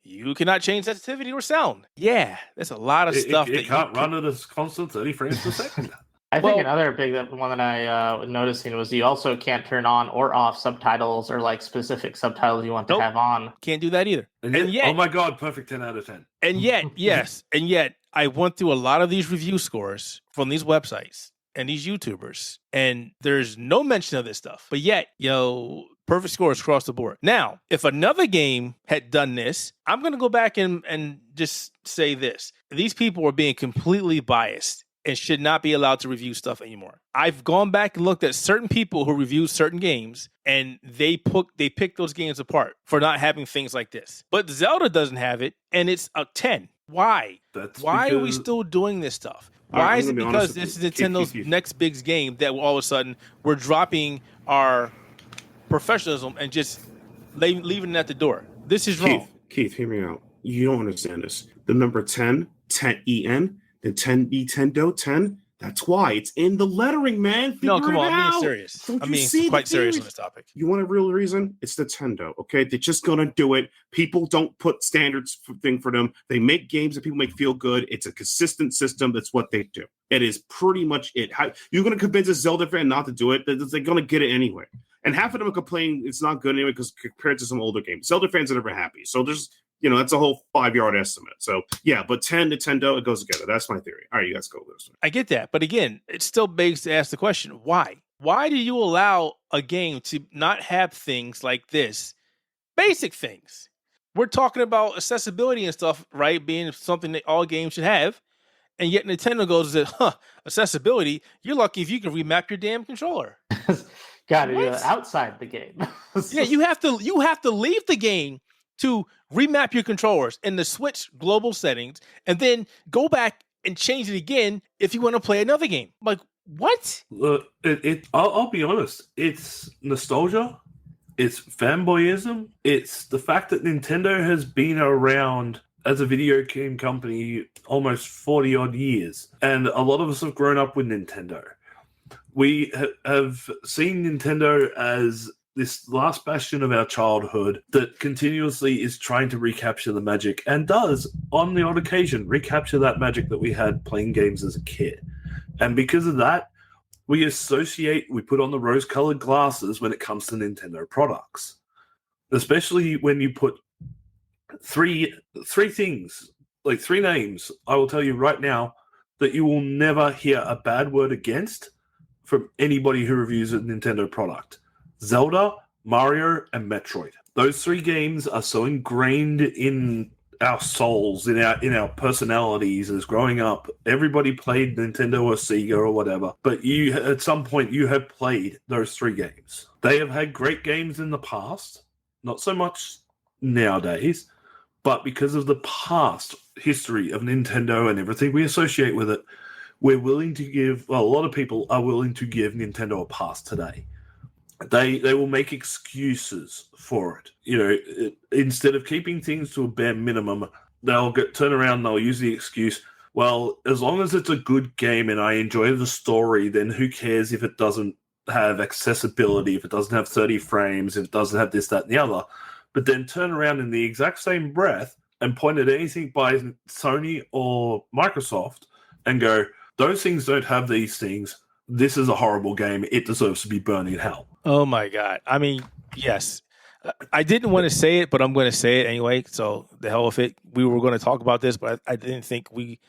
You cannot change sensitivity or sound. Yeah, there's a lot of stuff. It can't run at a constant 30 frames per second. I think another big one that I was noticing was you also can't turn on or off subtitles or like specific subtitles you want to have on. Can't do that either. And yet, oh my God, perfect 10 out of 10. And yet, and yet I went through a lot of these review scores from these websites and these YouTubers, and there's no mention of this stuff. But yet, perfect scores across the board. Now, if another game had done this, I'm going to go back and just say this. These people are being completely biased and should not be allowed to review stuff anymore. I've gone back and looked at certain people who review certain games, and they pick those games apart for not having things like this. But Zelda doesn't have it, and it's a 10. Why? Why are we still doing this stuff? Why is it because this is Nintendo's next big game that all of a sudden we're dropping our professionalism and just leaving it at the door? This is wrong. Keith, hear me out. You don't understand this. The number 10 EN, the 10 Nintendo 10. That's why it's in the lettering, man. No, come on, I'm being serious. I'm being quite serious on this topic. You want a real reason? It's Nintendo, okay? They're just gonna do it. People don't put standards thing for them. They make games that people make feel good. It's a consistent system. That's what they do. It is pretty much it. How you're gonna convince a Zelda fan not to do it? They're gonna get it anyway. And half of them are complaining it's not good anyway because compared to some older games, Zelda fans are never happy. So there's that's a whole 5-yard estimate. So, yeah, but 10 Nintendo, it goes together. That's my theory. All right, you guys go with this. I get that. But again, it still begs to ask the question, why? Why do you allow a game to not have things like this? Basic things. We're talking about accessibility and stuff, right? Being something that all games should have. And yet Nintendo goes, accessibility? You're lucky if you can remap your damn controller. Got it. Outside the game. Yeah, you have to leave the game to remap your controllers in the Switch global settings, and then go back and change it again if you want to play another game. Like, what? I'll be honest. It's nostalgia, It's fanboyism. It's the fact that Nintendo has been around as a video game company almost 40 odd years. And a lot of us have grown up with Nintendo. We have seen Nintendo as this last bastion of our childhood that continuously is trying to recapture the magic and does, on the odd occasion, recapture that magic that we had playing games as a kid. And because of that, we put on the rose-colored glasses when it comes to Nintendo products. Especially when you put three things, like three names, I will tell you right now, that you will never hear a bad word against from anybody who reviews a Nintendo product. Zelda, Mario, and Metroid. Those three games are so ingrained in our souls, in our personalities as growing up. Everybody played Nintendo or Sega or whatever, but at some point you have played those three games. They have had great games in the past, not so much nowadays, but because of the past history of Nintendo and everything we associate with it, we're willing to give, well, a lot of people are willing to give Nintendo a pass today. They will make excuses for it. You know, instead of keeping things to a bare minimum, they'll turn around and they'll use the excuse, well, as long as it's a good game and I enjoy the story, then who cares if it doesn't have accessibility, if it doesn't have 30 frames, if it doesn't have this, that, and the other. But then turn around in the exact same breath and point at anything by Sony or Microsoft and go, those things don't have these things. This is a horrible game. It deserves to be burned in hell. Oh, my God. I mean, yes. I didn't want to say it, but I'm going to say it anyway. So the hell with it. We were going to talk about this, but I didn't think we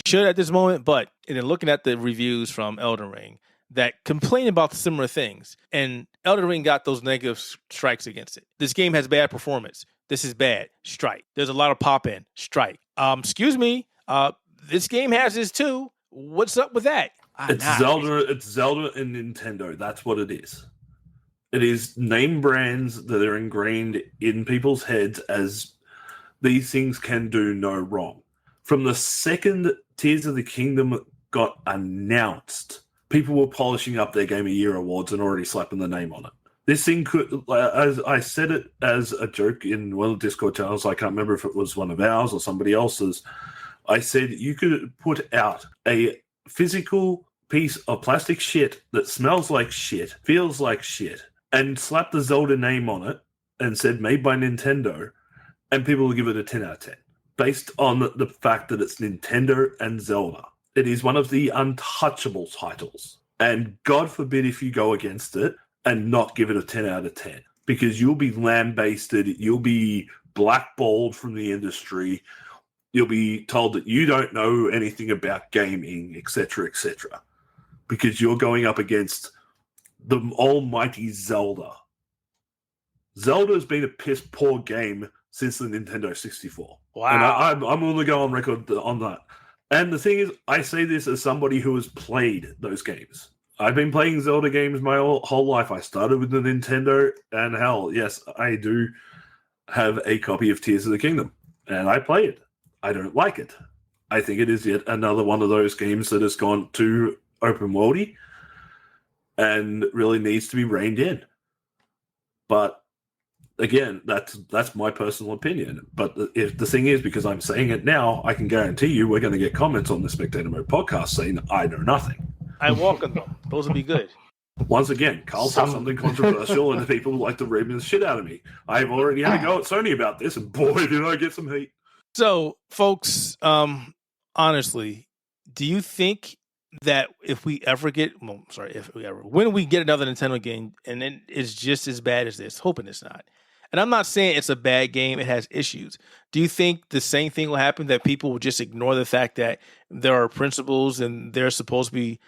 should at this moment. But in looking at the reviews from Elden Ring that complain about similar things, and Elden Ring got those negative strikes against it. This game has bad performance. This is bad. Strike. There's a lot of pop in. Strike. Excuse me. This game has this too. What's up with that? It's Zelda and Nintendo. That's what it is. It is name brands that are ingrained in people's heads as these things can do no wrong. From the second Tears of the Kingdom got announced, people were polishing up their Game of Year awards and already slapping the name on it. This thing could, as I said it as a joke in one of the Discord channels, I can't remember if it was one of ours or somebody else's, I said you could put out a physical piece of plastic shit that smells like shit, feels like shit, and slap the Zelda name on it and said made by Nintendo, and people will give it a 10 out of 10 based on the fact that it's Nintendo and Zelda. It is one of the untouchable titles, and God forbid if you go against it and not give it a 10 out of 10, because you'll be lambasted, you'll be blackballed from the industry, you'll be told that you don't know anything about gaming, etc., because you're going up against the almighty Zelda. Zelda's been a piss poor game since the Nintendo 64. Wow. And I'm going to go on record on that. And the thing is, I say this as somebody who has played those games. I've been playing Zelda games my whole life. I started with the Nintendo, and hell, yes, I do have a copy of Tears of the Kingdom. And I play it. I don't like it. I think it is yet another one of those games that has gone too open worldy and really needs to be reined in. But again, that's my personal opinion. But if the thing is, because I'm saying it now, I can guarantee you we're going to get comments on the Spectator Mode podcast saying I know nothing. I welcome them. Those would be good. Once again, Carl said something controversial and the people like to rib the shit out of me. I've already had to go at Sony about this, and boy, did I get some heat. So, folks, honestly, do you think that when we get another Nintendo game and then it's just as bad as this, hoping it's not, and I'm not saying it's a bad game, it has issues, do you think the same thing will happen, that people will just ignore the fact that there are principles and they're supposed to be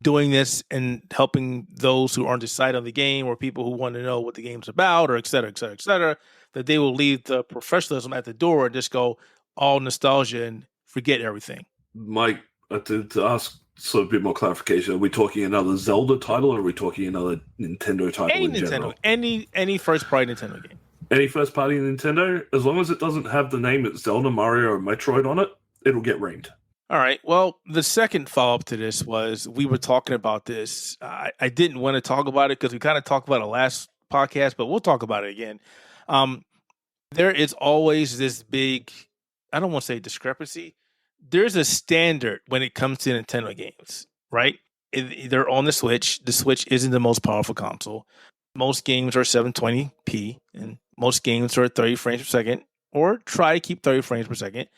doing this and helping those who aren't decided on the game, or people who want to know what the game's about, or et cetera, that they will leave the professionalism at the door and just go all nostalgia and forget everything? Mike, to ask so a bit more clarification, are we talking another Zelda title, or are we talking another Nintendo title Any in Nintendo, general? any first-party Nintendo game. Any first-party Nintendo, as long as it doesn't have the name of Zelda, Mario, or Metroid on it, it'll get ranked. All right. Well, the second follow-up to this was we were talking about this. I didn't want to talk about it because we kind of talked about it last podcast, but we'll talk about it again. There is always this big, I don't want to say discrepancy. There's a standard when it comes to Nintendo games, right? They're on the Switch. The Switch isn't the most powerful console. Most games are 720p, and most games are 30 frames per second, or try to keep 30 frames per second.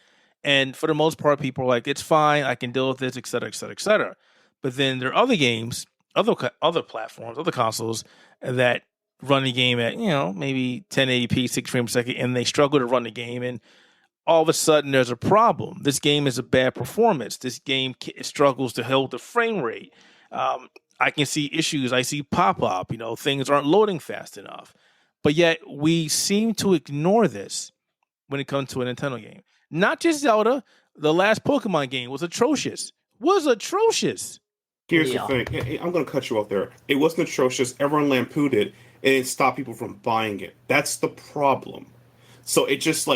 And for the most part, people are like, it's fine, I can deal with this, et cetera, et cetera, et cetera. But then there are other games, other platforms, other consoles that run the game at, maybe 1080p, 60 frames per second, and they struggle to run the game. And all of a sudden, there's a problem. This game is a bad performance. This game struggles to hold the frame rate. I can see issues. I see pop-up. Things aren't loading fast enough. But yet, we seem to ignore this when it comes to a Nintendo game. Not just Zelda. The last Pokemon game was atrocious. Here's the thing. I'm going to cut you off there. It wasn't atrocious. Everyone lampooned it, and it stopped people from buying it. That's the problem. So it just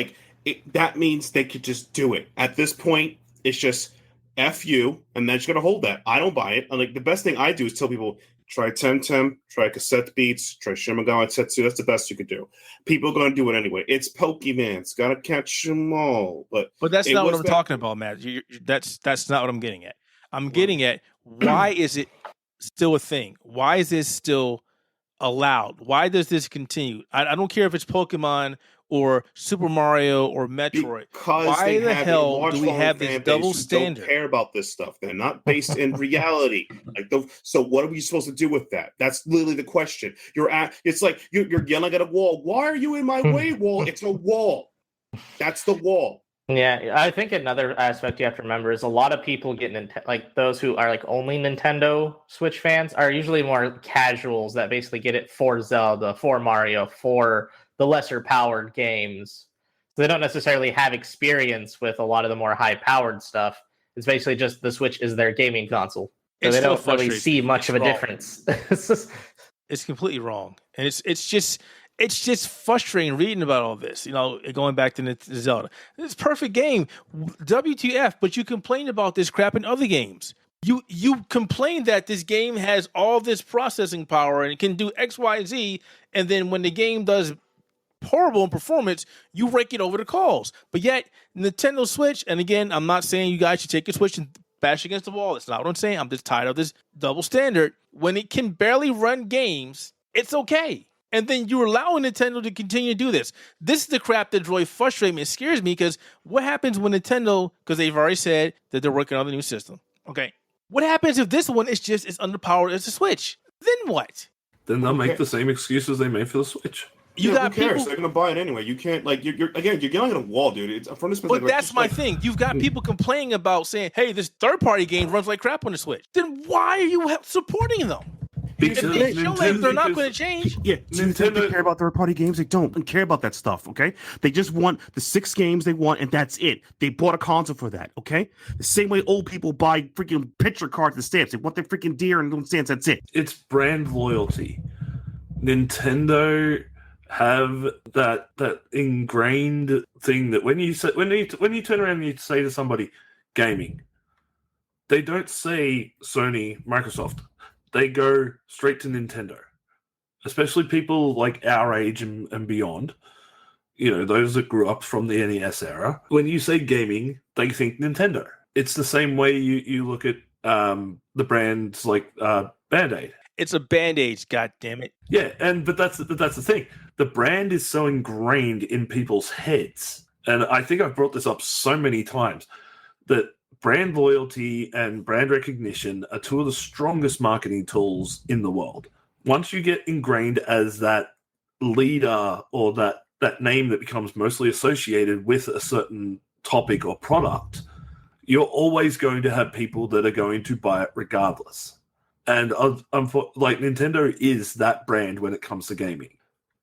that means they could just do it. At this point, it's just F you, and they're just going to hold that. I don't buy it. The best thing I do is tell people, try Temtem, try Cassette Beats, try Shin Megami Tensei. That's the best you could do. People are going to do it anyway. It's Pokemon. It's got to catch them all. But that's not what I'm talking about, Matt. That's not what I'm getting at. I'm getting at, why is it still a thing? Why is this still allowed? Why does this continue? I don't care if it's Pokemon or Super Mario or Metroid. Because why the hell do we have this double standard? Don't care about this stuff. They're not based in reality. So what are we supposed to do with that? That's literally the question. It's like you're yelling at a wall. Why are you in my way, wall? It's a wall. That's the wall. Yeah, I think another aspect you have to remember is a lot of people get those who are only Nintendo Switch fans are usually more casuals that basically get it for Zelda, for Mario, for the lesser powered games. So they don't necessarily have experience with a lot of the more high powered stuff. It's basically just the Switch is their gaming console. So they don't really see much of a difference. It's completely wrong. And it's just frustrating reading about all this, going back to the Zelda. It's a perfect game. WTF, but you complain about this crap in other games. You complain that this game has all this processing power and it can do X, Y, Z, and then when the game does horrible in performance, you rake it over the calls. But yet, Nintendo Switch, and again, I'm not saying you guys should take your Switch and bash against the wall. That's not what I'm saying. I'm just tired of this double standard. When it can barely run games, it's okay. And then you're allowing Nintendo to continue to do this. This is the crap that really frustrates me. It scares me because what happens when Nintendo, because they've already said that they're working on the new system. Okay. What happens if this one is underpowered as a Switch? Then what? Then they'll make the same excuses they made for the Switch. Who cares? They're going to buy it anyway. You can't, you're yelling at a wall, dude. It's from this. But that's my thing. You've got people complaining about saying, hey, this third-party game runs like crap on the Switch. Then why are you supporting them? Because they show they're not going to change. Yeah, Nintendo care about third-party games. They don't care about that stuff, okay? They just want the 6 games they want, and that's it. They bought a console for that, okay? The same way old people buy freaking picture cards and stamps. They want their freaking deer and stamps, that's it. It's brand loyalty. Nintendo have that ingrained thing that when you turn around and you say to somebody, gaming, they don't say Sony, Microsoft. They go straight to Nintendo, especially people like our age and beyond. Those that grew up from the NES era. When you say gaming, they think Nintendo. It's the same way you look at the brands like Band-Aid. It's a Band-Aid, goddammit. Yeah, but that's the thing. The brand is so ingrained in people's heads, and I think I've brought this up so many times that brand loyalty and brand recognition are two of the strongest marketing tools in the world. Once you get ingrained as that leader or that name that becomes mostly associated with a certain topic or product, you're always going to have people that are going to buy it regardless. And Nintendo is that brand when it comes to gaming.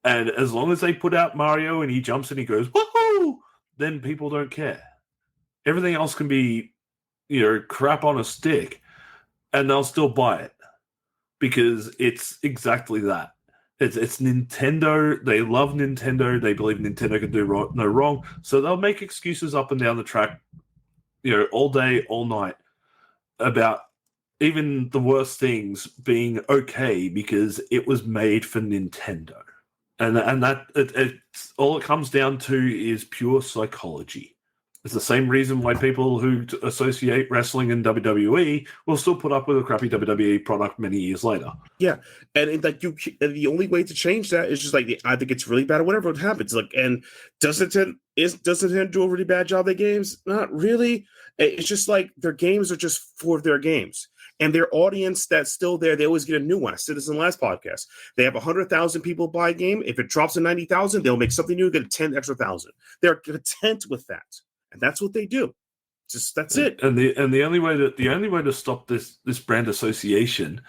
And as long as they put out Mario and he jumps and he goes, woohoo, then people don't care. Everything else can be crap on a stick, and they'll still buy it because it's exactly that. It's Nintendo. They love Nintendo. They believe Nintendo can do no wrong, so they'll make excuses up and down the track, all day, all night about even the worst things being okay because it was made for Nintendo. And that it's all it comes down to is pure psychology. It's the same reason why people who associate wrestling and WWE will still put up with a crappy WWE product many years later. Yeah, and like the only way to change that is just like I think it's really bad or whatever happens. Like, and does Nintendo do a really bad job at games? Not really. It's just like their games are just for their games. And their audience that's still there, they always get a new one. I said this in the last podcast. They have 100,000 people buy a game. If it drops to 90,000, they'll make something new, get 10 extra thousand. They're content with that, and that's what they do. That's it. And the only way to stop this brand association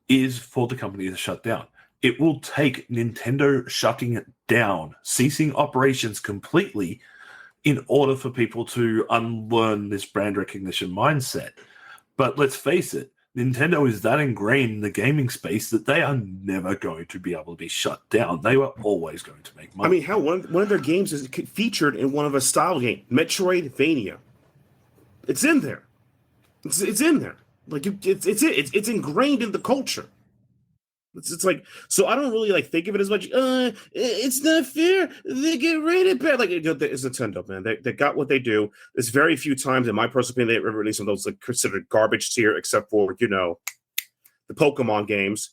is for the company to shut down. It will take Nintendo shutting it down, ceasing operations completely, in order for people to unlearn this brand recognition mindset. But let's face it, Nintendo is that ingrained in the gaming space that they are never going to be able to be shut down. They were always going to make money. I mean, hell, one of their games is featured in one of a style game, Metroidvania. It's in there. It's in there. Like it's ingrained in the culture. It's like, so I don't really like think of it as much. It's not fair. They get rated bad. Like it's Nintendo, man. They got what they do. There's very few times, in my personal opinion, they ever release some of those like considered garbage tier, except for the Pokemon games,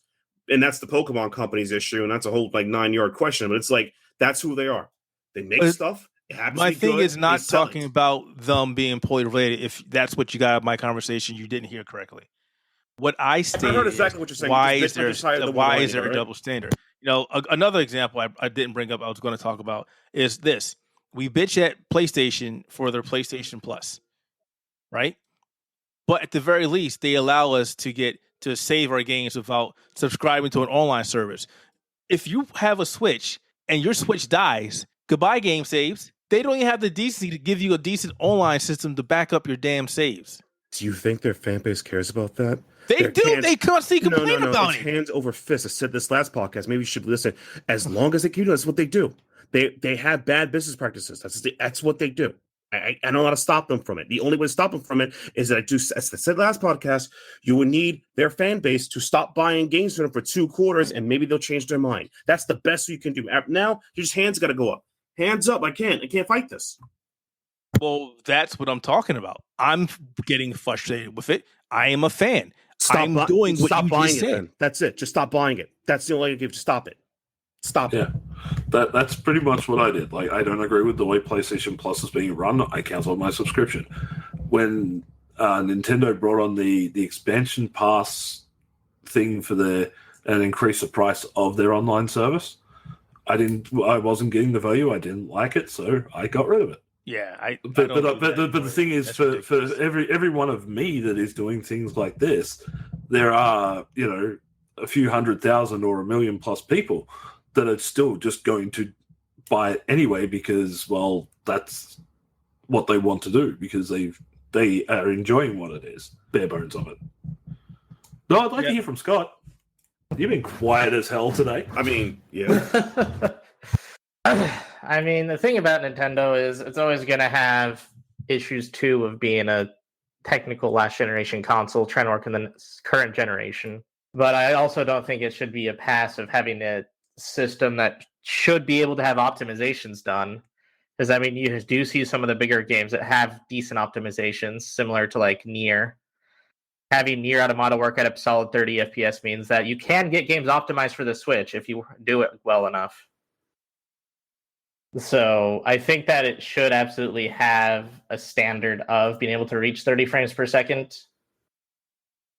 and that's the Pokemon company's issue, and that's a whole like 9-yard question. But it's like that's who they are. They make stuff. My thing is not talking about them being poorly related. If that's what you got out of my conversation, you didn't hear correctly. What I stated, I heard exactly what you're saying. Why is there a double standard? Another example I didn't bring up, I was going to talk about, is this. We bitch at PlayStation for their PlayStation Plus, right? But at the very least, they allow us to save our games without subscribing to an online service. If you have a Switch and your Switch dies, goodbye game saves. They don't even have the decency to give you a decent online system to back up your damn saves. Do you think their fan base cares about that? They do. They constantly complain about it. Hands over fist. I said this last podcast. Maybe you should listen. As long as they keep doing, that's what they do. They have bad business practices. That's what they do. I don't know how to stop them from it. The only way to stop them from it is that as I said last podcast, you would need their fan base to stop buying games from them for 2 quarters, and maybe they'll change their mind. That's the best you can do. Now, your hands got to go up. Hands up. I can't fight this. Well, that's what I'm talking about. I'm getting frustrated with it. I am a fan. I'm doing what you just said. Then. That's it. Just stop buying it. That's the only way you give. Stop it. Stop it. That's pretty much what I did. Like, I don't agree with the way PlayStation Plus is being run. I canceled my subscription. When Nintendo brought on the expansion pass thing and increased the price of their online service, I wasn't getting the value. I didn't like it, so I got rid of it. Yeah, but the thing is, for every one of me that is doing things like this, there are a few 100,000 or 1 million plus people that are still just going to buy it anyway because, well, that's what they want to do because they are enjoying what it is, bare bones of it. No, I'd like to hear from Scott. You've been quiet as hell today. I mean, yeah. I mean, the thing about Nintendo is it's always going to have issues, too, of being a technical last-generation console trying to work in the current generation. But I also don't think it should be a pass of having a system that should be able to have optimizations done. Because, I mean, you do see some of the bigger games that have decent optimizations, similar to, like, Nier. Having Nier Automata work at a solid 30 FPS means that you can get games optimized for the Switch if you do it well enough. So I think that it should absolutely have a standard of being able to reach 30 frames per second.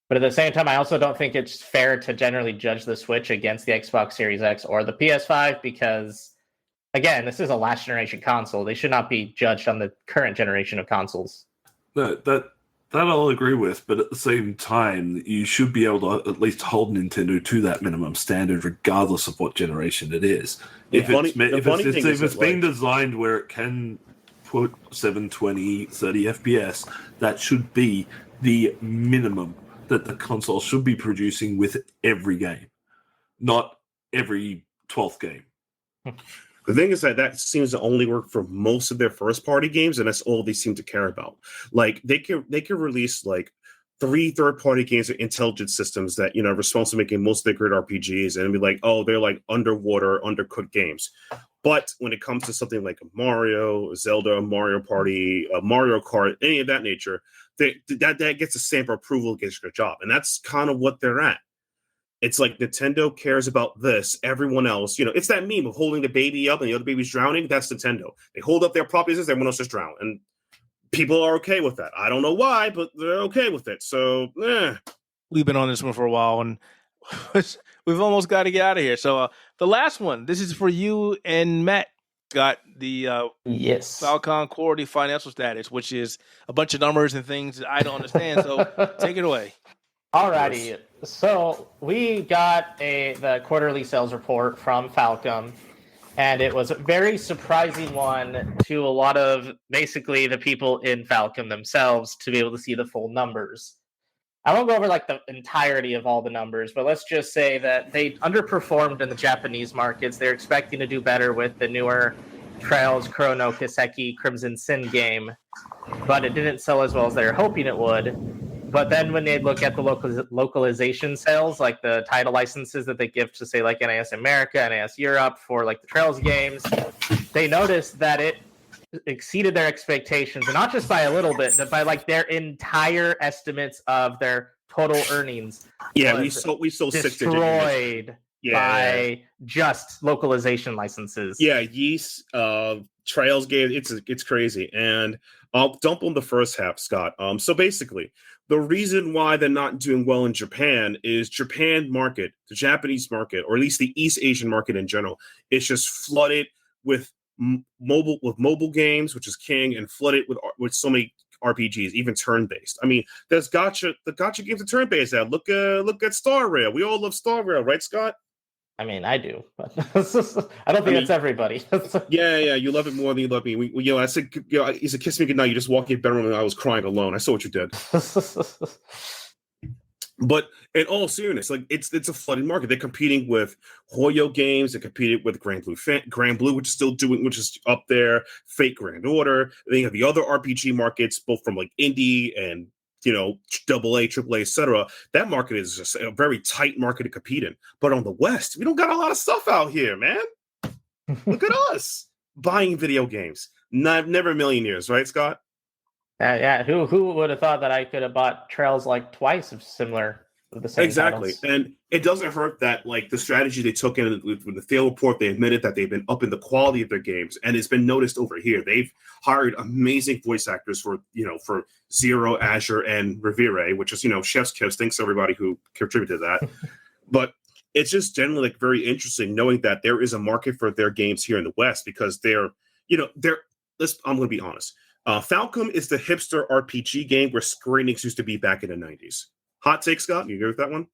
But at the same time, I also don't think it's fair to generally judge the Switch against the Xbox Series X or the PS5 because, again, this is a last generation console. They should not be judged on the current generation of consoles. That I'll agree with, but at the same time, you should be able to at least hold Nintendo to that minimum standard, regardless of what generation it is. If it's being designed where it can put 720, 30 FPS, that should be the minimum that the console should be producing with every game, not every 12th game. The thing is that seems to only work for most of their first party games, and that's all they seem to care about. Like they can release like 3 third-party games or intelligence systems that, are responsible for making most of the great RPGs, and be like, oh, they're like underwater, undercooked games. But when it comes to something like Mario, Zelda, Mario Party, Mario Kart, any of that nature, that gets a stamp of approval against their job. And that's kind of what they're at. It's like Nintendo cares about this. Everyone else, it's that meme of holding the baby up and the other baby's drowning. That's Nintendo. They hold up their properties, everyone else just drown. And people are okay with that. I don't know why, but they're okay with it. So, We've been on this one for a while, and we've almost got to get out of here. So the last one, this is for you and Matt. Got the yes, Falcom Quarterly Financial Status, which is a bunch of numbers and things that I don't understand. So take it away. Alrighty. Yes. So we got the quarterly sales report from Falcom, and it was a very surprising one to a lot of basically the people in Falcom themselves to be able to see the full numbers. I won't go over like the entirety of all the numbers, but let's just say that they underperformed in the Japanese markets. They're expecting to do better with the newer Trails, Chrono, Kiseki, Crimson Sin game, but it didn't sell as well as they were hoping it would. But then when they look at the localization sales, like the title licenses that they give to, say, like NIS America, NIS Europe for like the Trails games, they noticed that it exceeded their expectations, and not just by a little bit, but by like their entire estimates of their total earnings. Yeah, we sold destroyed by just localization licenses. Yeah, Yeast, Trails game, it's crazy. And I'll dump on the first half, Scott. So basically, the reason why they're not doing well in Japan is Japan market, the Japanese market, or at least the East Asian market in general, is just flooded with mobile games, which is king, and flooded with so many RPGs, even turn-based. I mean, the gacha games are turn-based now. Look at Star Rail. We all love Star Rail, right, Scott? I mean, I do, but I don't think that's everybody. yeah, you love it more than you love me. I said, he said, kiss me goodnight. You just walk in the bedroom and I was crying alone. I saw what you did. But in all seriousness, like it's a flooded market. They're competing with Hoyo Games. They competed with Grand Blue, which is up there. Fate Grand Order. Then you have the other RPG markets, both from like indie and AA, AAA, etc. That market is just a very tight market to compete in. But on the West, we don't got a lot of stuff out here, man. Look at us buying video games. Never millionaires, right, Scott? Yeah. Who would have thought that I could have bought Trails like twice of similar of the same exactly titles. And it doesn't hurt that like the strategy they took in with the fail report, they admitted that they've been upping the quality of their games, and it's been noticed over here. They've hired amazing voice actors for Zero, Azure, and Revere, which is chef's kiss. Thanks to everybody who contributed to that. But it's just generally like very interesting knowing that there is a market for their games here in the West, because I'm going to be honest. Falcom is the hipster RPG game where Square Enix used to be back in the 90s. Hot take, Scott? You agree with that one?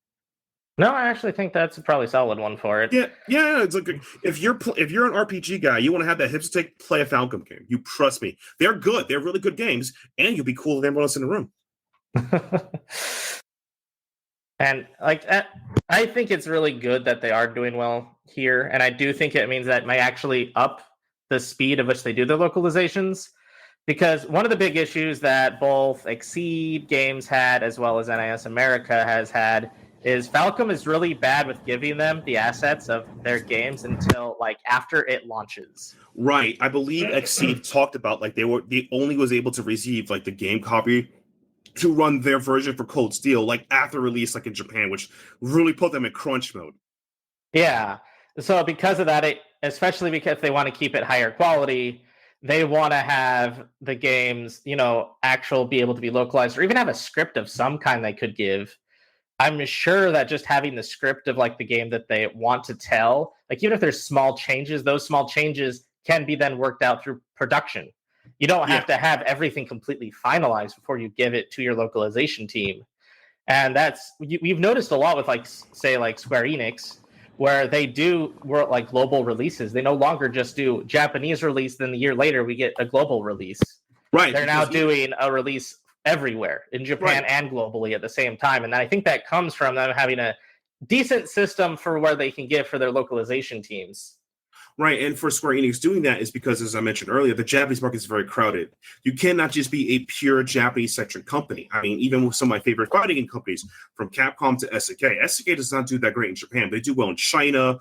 No, I actually think that's a probably solid one for it. Yeah. It's like if you're an RPG guy, you want to have that hipster take, play a Falcom game. You trust me, they're good. They're really good games, and you'll be cool with everyone else in the room. And like, I think it's really good that they are doing well here, and I do think it means that it might actually up the speed at which they do their localizations. Because one of the big issues that both Exceed Games had, as well as NIS America has had, is Falcom is really bad with giving them the assets of their games until like after it launches. Right. I believe Exceed talked about like they only was able to receive like the game copy to run their version for Cold Steel like after release, like in Japan, which really put them in crunch mode. Yeah. So because of that, especially because they want to keep it higher quality, they want to have the games, be able to be localized, or even have a script of some kind they could give. I'm sure that just having the script of like the game that they want to tell, like even if there's small changes, those small changes can be then worked out through production. You don't have to have everything completely finalized before you give it to your localization team. And we've noticed a lot with like, say, like Square Enix, where they do work like global releases. They no longer just do Japanese release, then the year later we get a global release. Right. They're now doing a release everywhere in Japan and globally at the same time. And I think that comes from them having a decent system for where they can give for their localization teams. Right, and for Square Enix doing that is because, as I mentioned earlier, the Japanese market is very crowded. You cannot just be a pure Japanese-centric company. I mean, even with some of my favorite fighting game companies, from Capcom to SNK does not do that great in Japan, but they do well in China,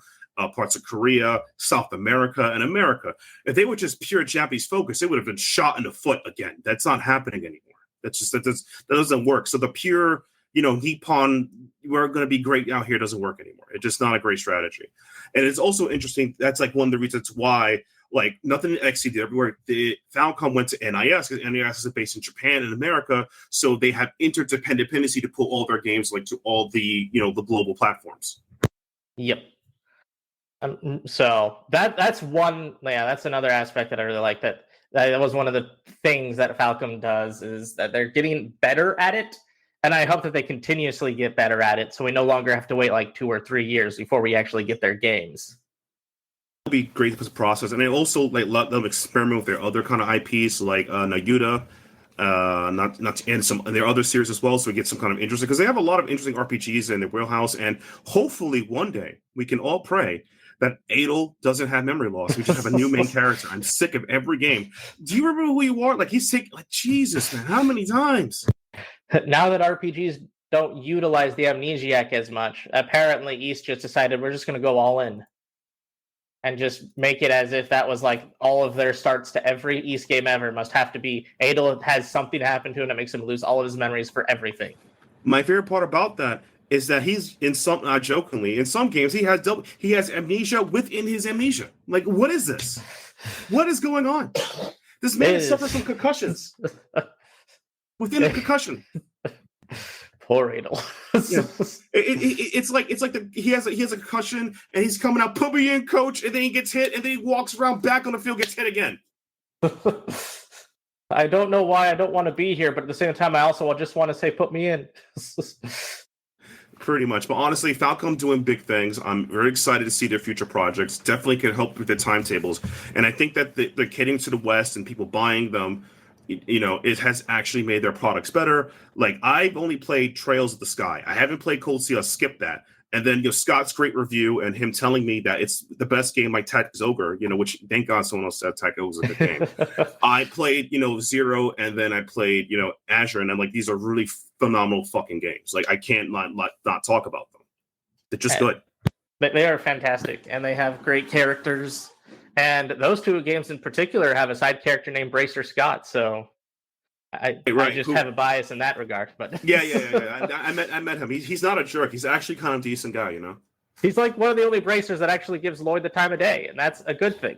parts of Korea, South America, and America. If they were just pure Japanese focused, they would have been shot in the foot again. That's not happening anymore. That doesn't work. So the pure, Nippon, we're going to be great out here doesn't work anymore. It's just not a great strategy. And it's also interesting. That's like one of the reasons why, like, nothing XC did everywhere. The Falcom went to NIS because NIS is based in Japan and America, so they have interdependency to pull all their games like to all the the global platforms. Yep. So that's one. Yeah, that's another aspect that I really like. That was one of the things that Falcom does is that they're getting better at it. And I hope that they continuously get better at it, so we no longer have to wait like 2 or 3 years before we actually get their games. It'll be great to process, and they also like let them experiment with their other kind of IPs, like Nayuta, and some and their other series as well. So we get some kind of interesting, because they have a lot of interesting RPGs in their wheelhouse, and hopefully one day we can all pray that Adel doesn't have memory loss. We just have a new main character. I'm sick of every game. Do you remember who you are? Like he's sick. Like Jesus, man, how many times? Now that RPGs don't utilize the amnesiac as much, apparently East just decided we're just going to go all in and just make it as if that was like all of their starts to every East game ever must have to be Adel has something happen to him that makes him lose all of his memories for everything. My favorite part about that is that he's in some, not jokingly, in some games he has amnesia within his amnesia. Like, what is this? What is going on? This man suffers from concussions. Within a concussion. Poor Adel. Yeah. It's like he has a concussion and he's coming out, put me in, coach, and then he gets hit and then he walks around back on the field, gets hit again. I don't know why I don't want to be here, but at the same time I also just want to say put me in. Pretty much. But honestly, Falcom doing big things. I'm very excited to see their future projects. Definitely can help with the timetables. And I think that they're catering to the West and people buying them. It has actually made their products better. Like, I've only played Trails of the Sky. I haven't played Cold Steel. I skipped that. And then, Scott's great review and him telling me that it's the best game like Tactics Ogre, which thank God someone else said Tactics Ogre was a good game. I played, Zero, and then I played, Azure. And I'm like, these are really phenomenal fucking games. Like, I can't not talk about them. They're just good. They are fantastic. And they have great characters. And those two games in particular have a side character named Bracer Scott, so I just have a bias in that regard. But yeah. I met him. He's not a jerk. He's actually kind of a decent guy, He's like one of the only bracers that actually gives Lloyd the time of day, and that's a good thing.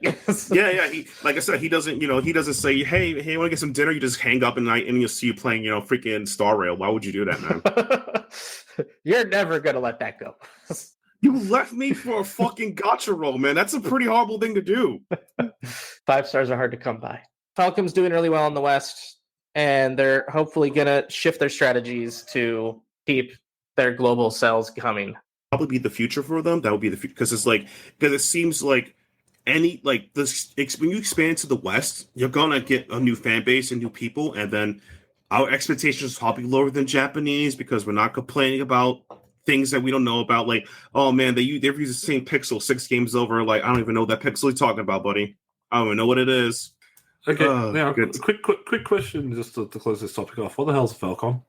Yeah. He, like I said, he doesn't say, hey, want to get some dinner? You just hang up at night and you'll see you playing, freaking Star Rail. Why would you do that, man? You're never gonna let that go. You left me for a fucking gotcha roll, man. That's a pretty horrible thing to do. 5 stars are hard to come by. Falcom's doing really well in the West, and they're hopefully going to shift their strategies to keep their global sales coming. Probably be the future for them. That would be the future, because it seems like when you expand to the West, you're gonna get a new fan base and new people, and then our expectations are probably lower than Japanese because we're not complaining about things that we don't know about, like, oh man, they've used the same pixel 6 games over. Like, I don't even know what that pixel you're talking about, buddy. I don't even know what it is. Okay, now quick question just to close this topic off. What the hell's Falcom?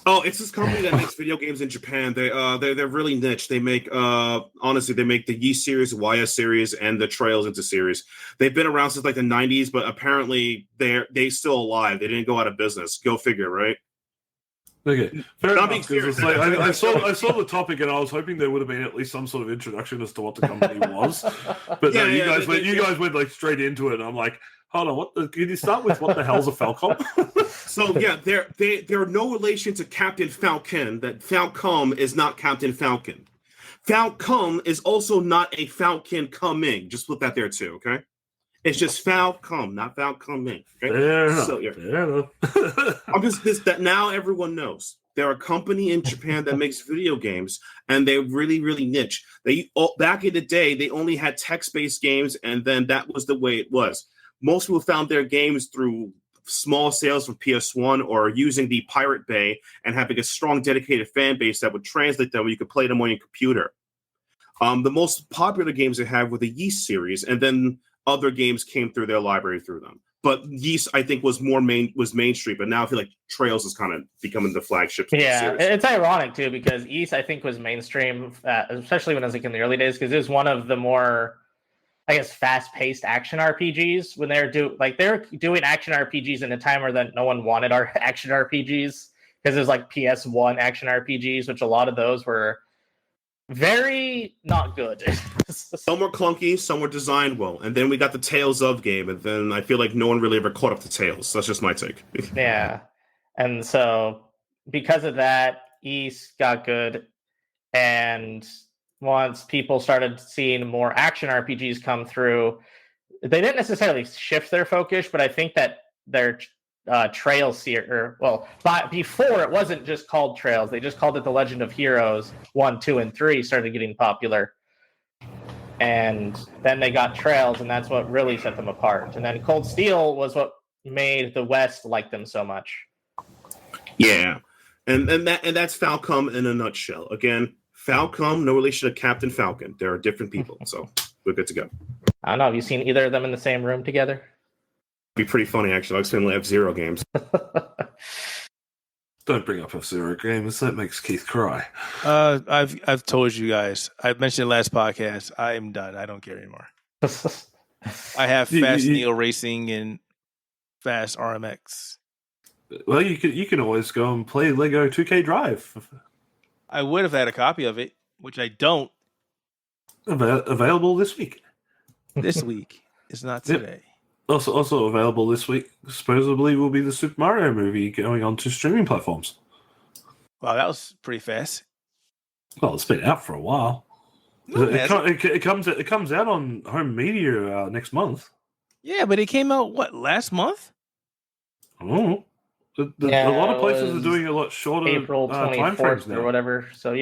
Oh, it's this company that makes video games in Japan. They're really niche. They make honestly, they make the Yi series, YS series, and the Trails into series. They've been around since like the 90s, but apparently they're still alive. They didn't go out of business. Go figure, right? Okay, fair enough. Like, I saw the topic and I was hoping there would have been at least some sort of introduction as to what the company was. But no, you guys went like straight into it. And I'm like, hold on, can you start with what the hell's a Falcom? So yeah, they're no relation to Captain Falcon. That Falcom is not Captain Falcon. Falcom is also not a Falcon coming. Just put that there too, okay? It's just Falcom, not Falcoming. Okay? Fair enough. I'm just that now everyone knows. They're a company in Japan that makes video games, and they're really, really niche. Back in the day, they only had text-based games, and then that was the way it was. Most people found their games through small sales from PS1 or using the Pirate Bay and having a strong, dedicated fan base that would translate them where you could play them on your computer. The most popular games they have were the Yeast series, and then other games came through their library through them. But Yeast, I think, was mainstream. But now I feel like Trails is kind of becoming the flagship. Yeah, series. it's ironic too because Yeast I think was mainstream, especially when I was like in the early days, because it was one of the more, I guess, fast-paced action RPGs. When they're doing action RPGs in a time where that no one wanted our action RPGs, because it was like PS1 action RPGs, which a lot of those were very not good. Some were clunky, some were designed well, and then we got the Tales of game, and then I feel like no one really ever caught up to Tales. That's just my take. Yeah, and so because of that, East got good, and once people started seeing more action RPGs come through, they didn't necessarily shift their focus, but I think that their Trails before it wasn't just called Trails, they just called it The Legend of Heroes 1, 2, and 3 started getting popular. And then they got Trails, and that's what really set them apart. And then Cold Steel was what made the West like them so much. Yeah. And that's Falcom in a nutshell. Again, Falcom, no relation to Captain Falcon. There are different people, so we're good to go. I don't know. Have you seen either of them in the same room together? Be pretty funny, actually. I'll explain F-Zero games. Don't bring up F-Zero games. That makes Keith cry. I've told you guys. I mentioned in the last podcast. I am done. I don't care anymore. I have Fast Neo Racing and Fast RMX. Well, you can always go and play Lego 2K Drive. I would have had a copy of it, which I don't. Available this week. This week. It's not today. Also available this week, supposedly, will be the Super Mario movie going on to streaming platforms. Wow, that was pretty fast. Well, it's been out for a while. No, it comes out on home media next month. Yeah, but it came out, last month? Oh. A lot of places are doing a lot shorter April 24th or whatever. So,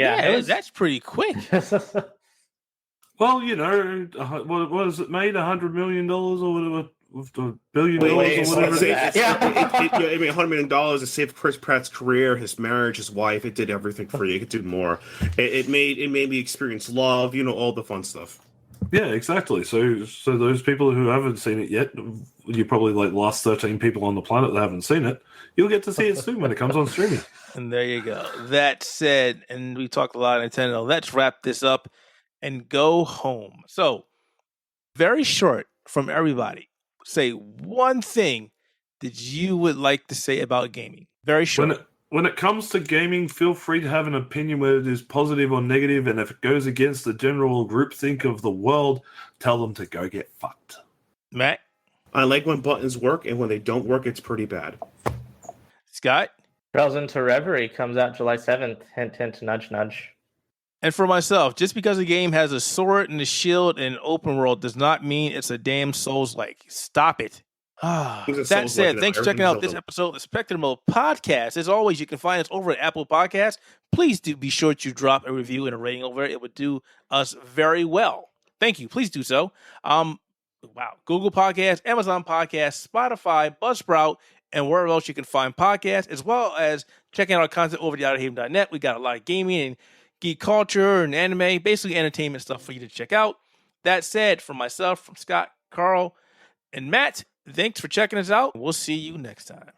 that's pretty quick. Well, what was it made? $100 million or whatever? $1 billion or whatever. It made $100 million. It saved Chris Pratt's career, his marriage, his wife. It did everything for you. It could do more. It made me experience love. All the fun stuff. Yeah, exactly. So those people who haven't seen it yet, you're probably like the last 13 people on the planet that haven't seen it. You'll get to see it soon when it comes on streaming. And there you go. That said, and we talked a lot on Nintendo. Let's wrap this up and go home. So, very short from everybody. Say one thing that you would like to say about gaming. Very short. When it comes to gaming, feel free to have an opinion whether it is positive or negative, and if it goes against the general groupthink of the world, tell them to go get fucked. Matt? I like when buttons work, and when they don't work, it's pretty bad. Scott? Trails into Reverie comes out July 7th. Hint, hint, nudge, nudge. And for myself, just because a game has a sword and a shield and an open world does not mean it's a damn Souls-like. Stop it. That said, thanks for checking out this episode of the Spectator Mode Podcast. As always, you can find us over at Apple Podcasts. Please do be sure to drop a review and a rating over it. It would do us very well. Thank you. Please do so. Google Podcasts, Amazon Podcasts, Spotify, Buzzsprout, and wherever else you can find podcasts, as well as checking out our content over at outofhaven.net. We got a lot of gaming and geek culture and anime, basically entertainment stuff for you to check out. That said, from myself, from Scott, Carl, and Matt, thanks for checking us out. We'll see you next time.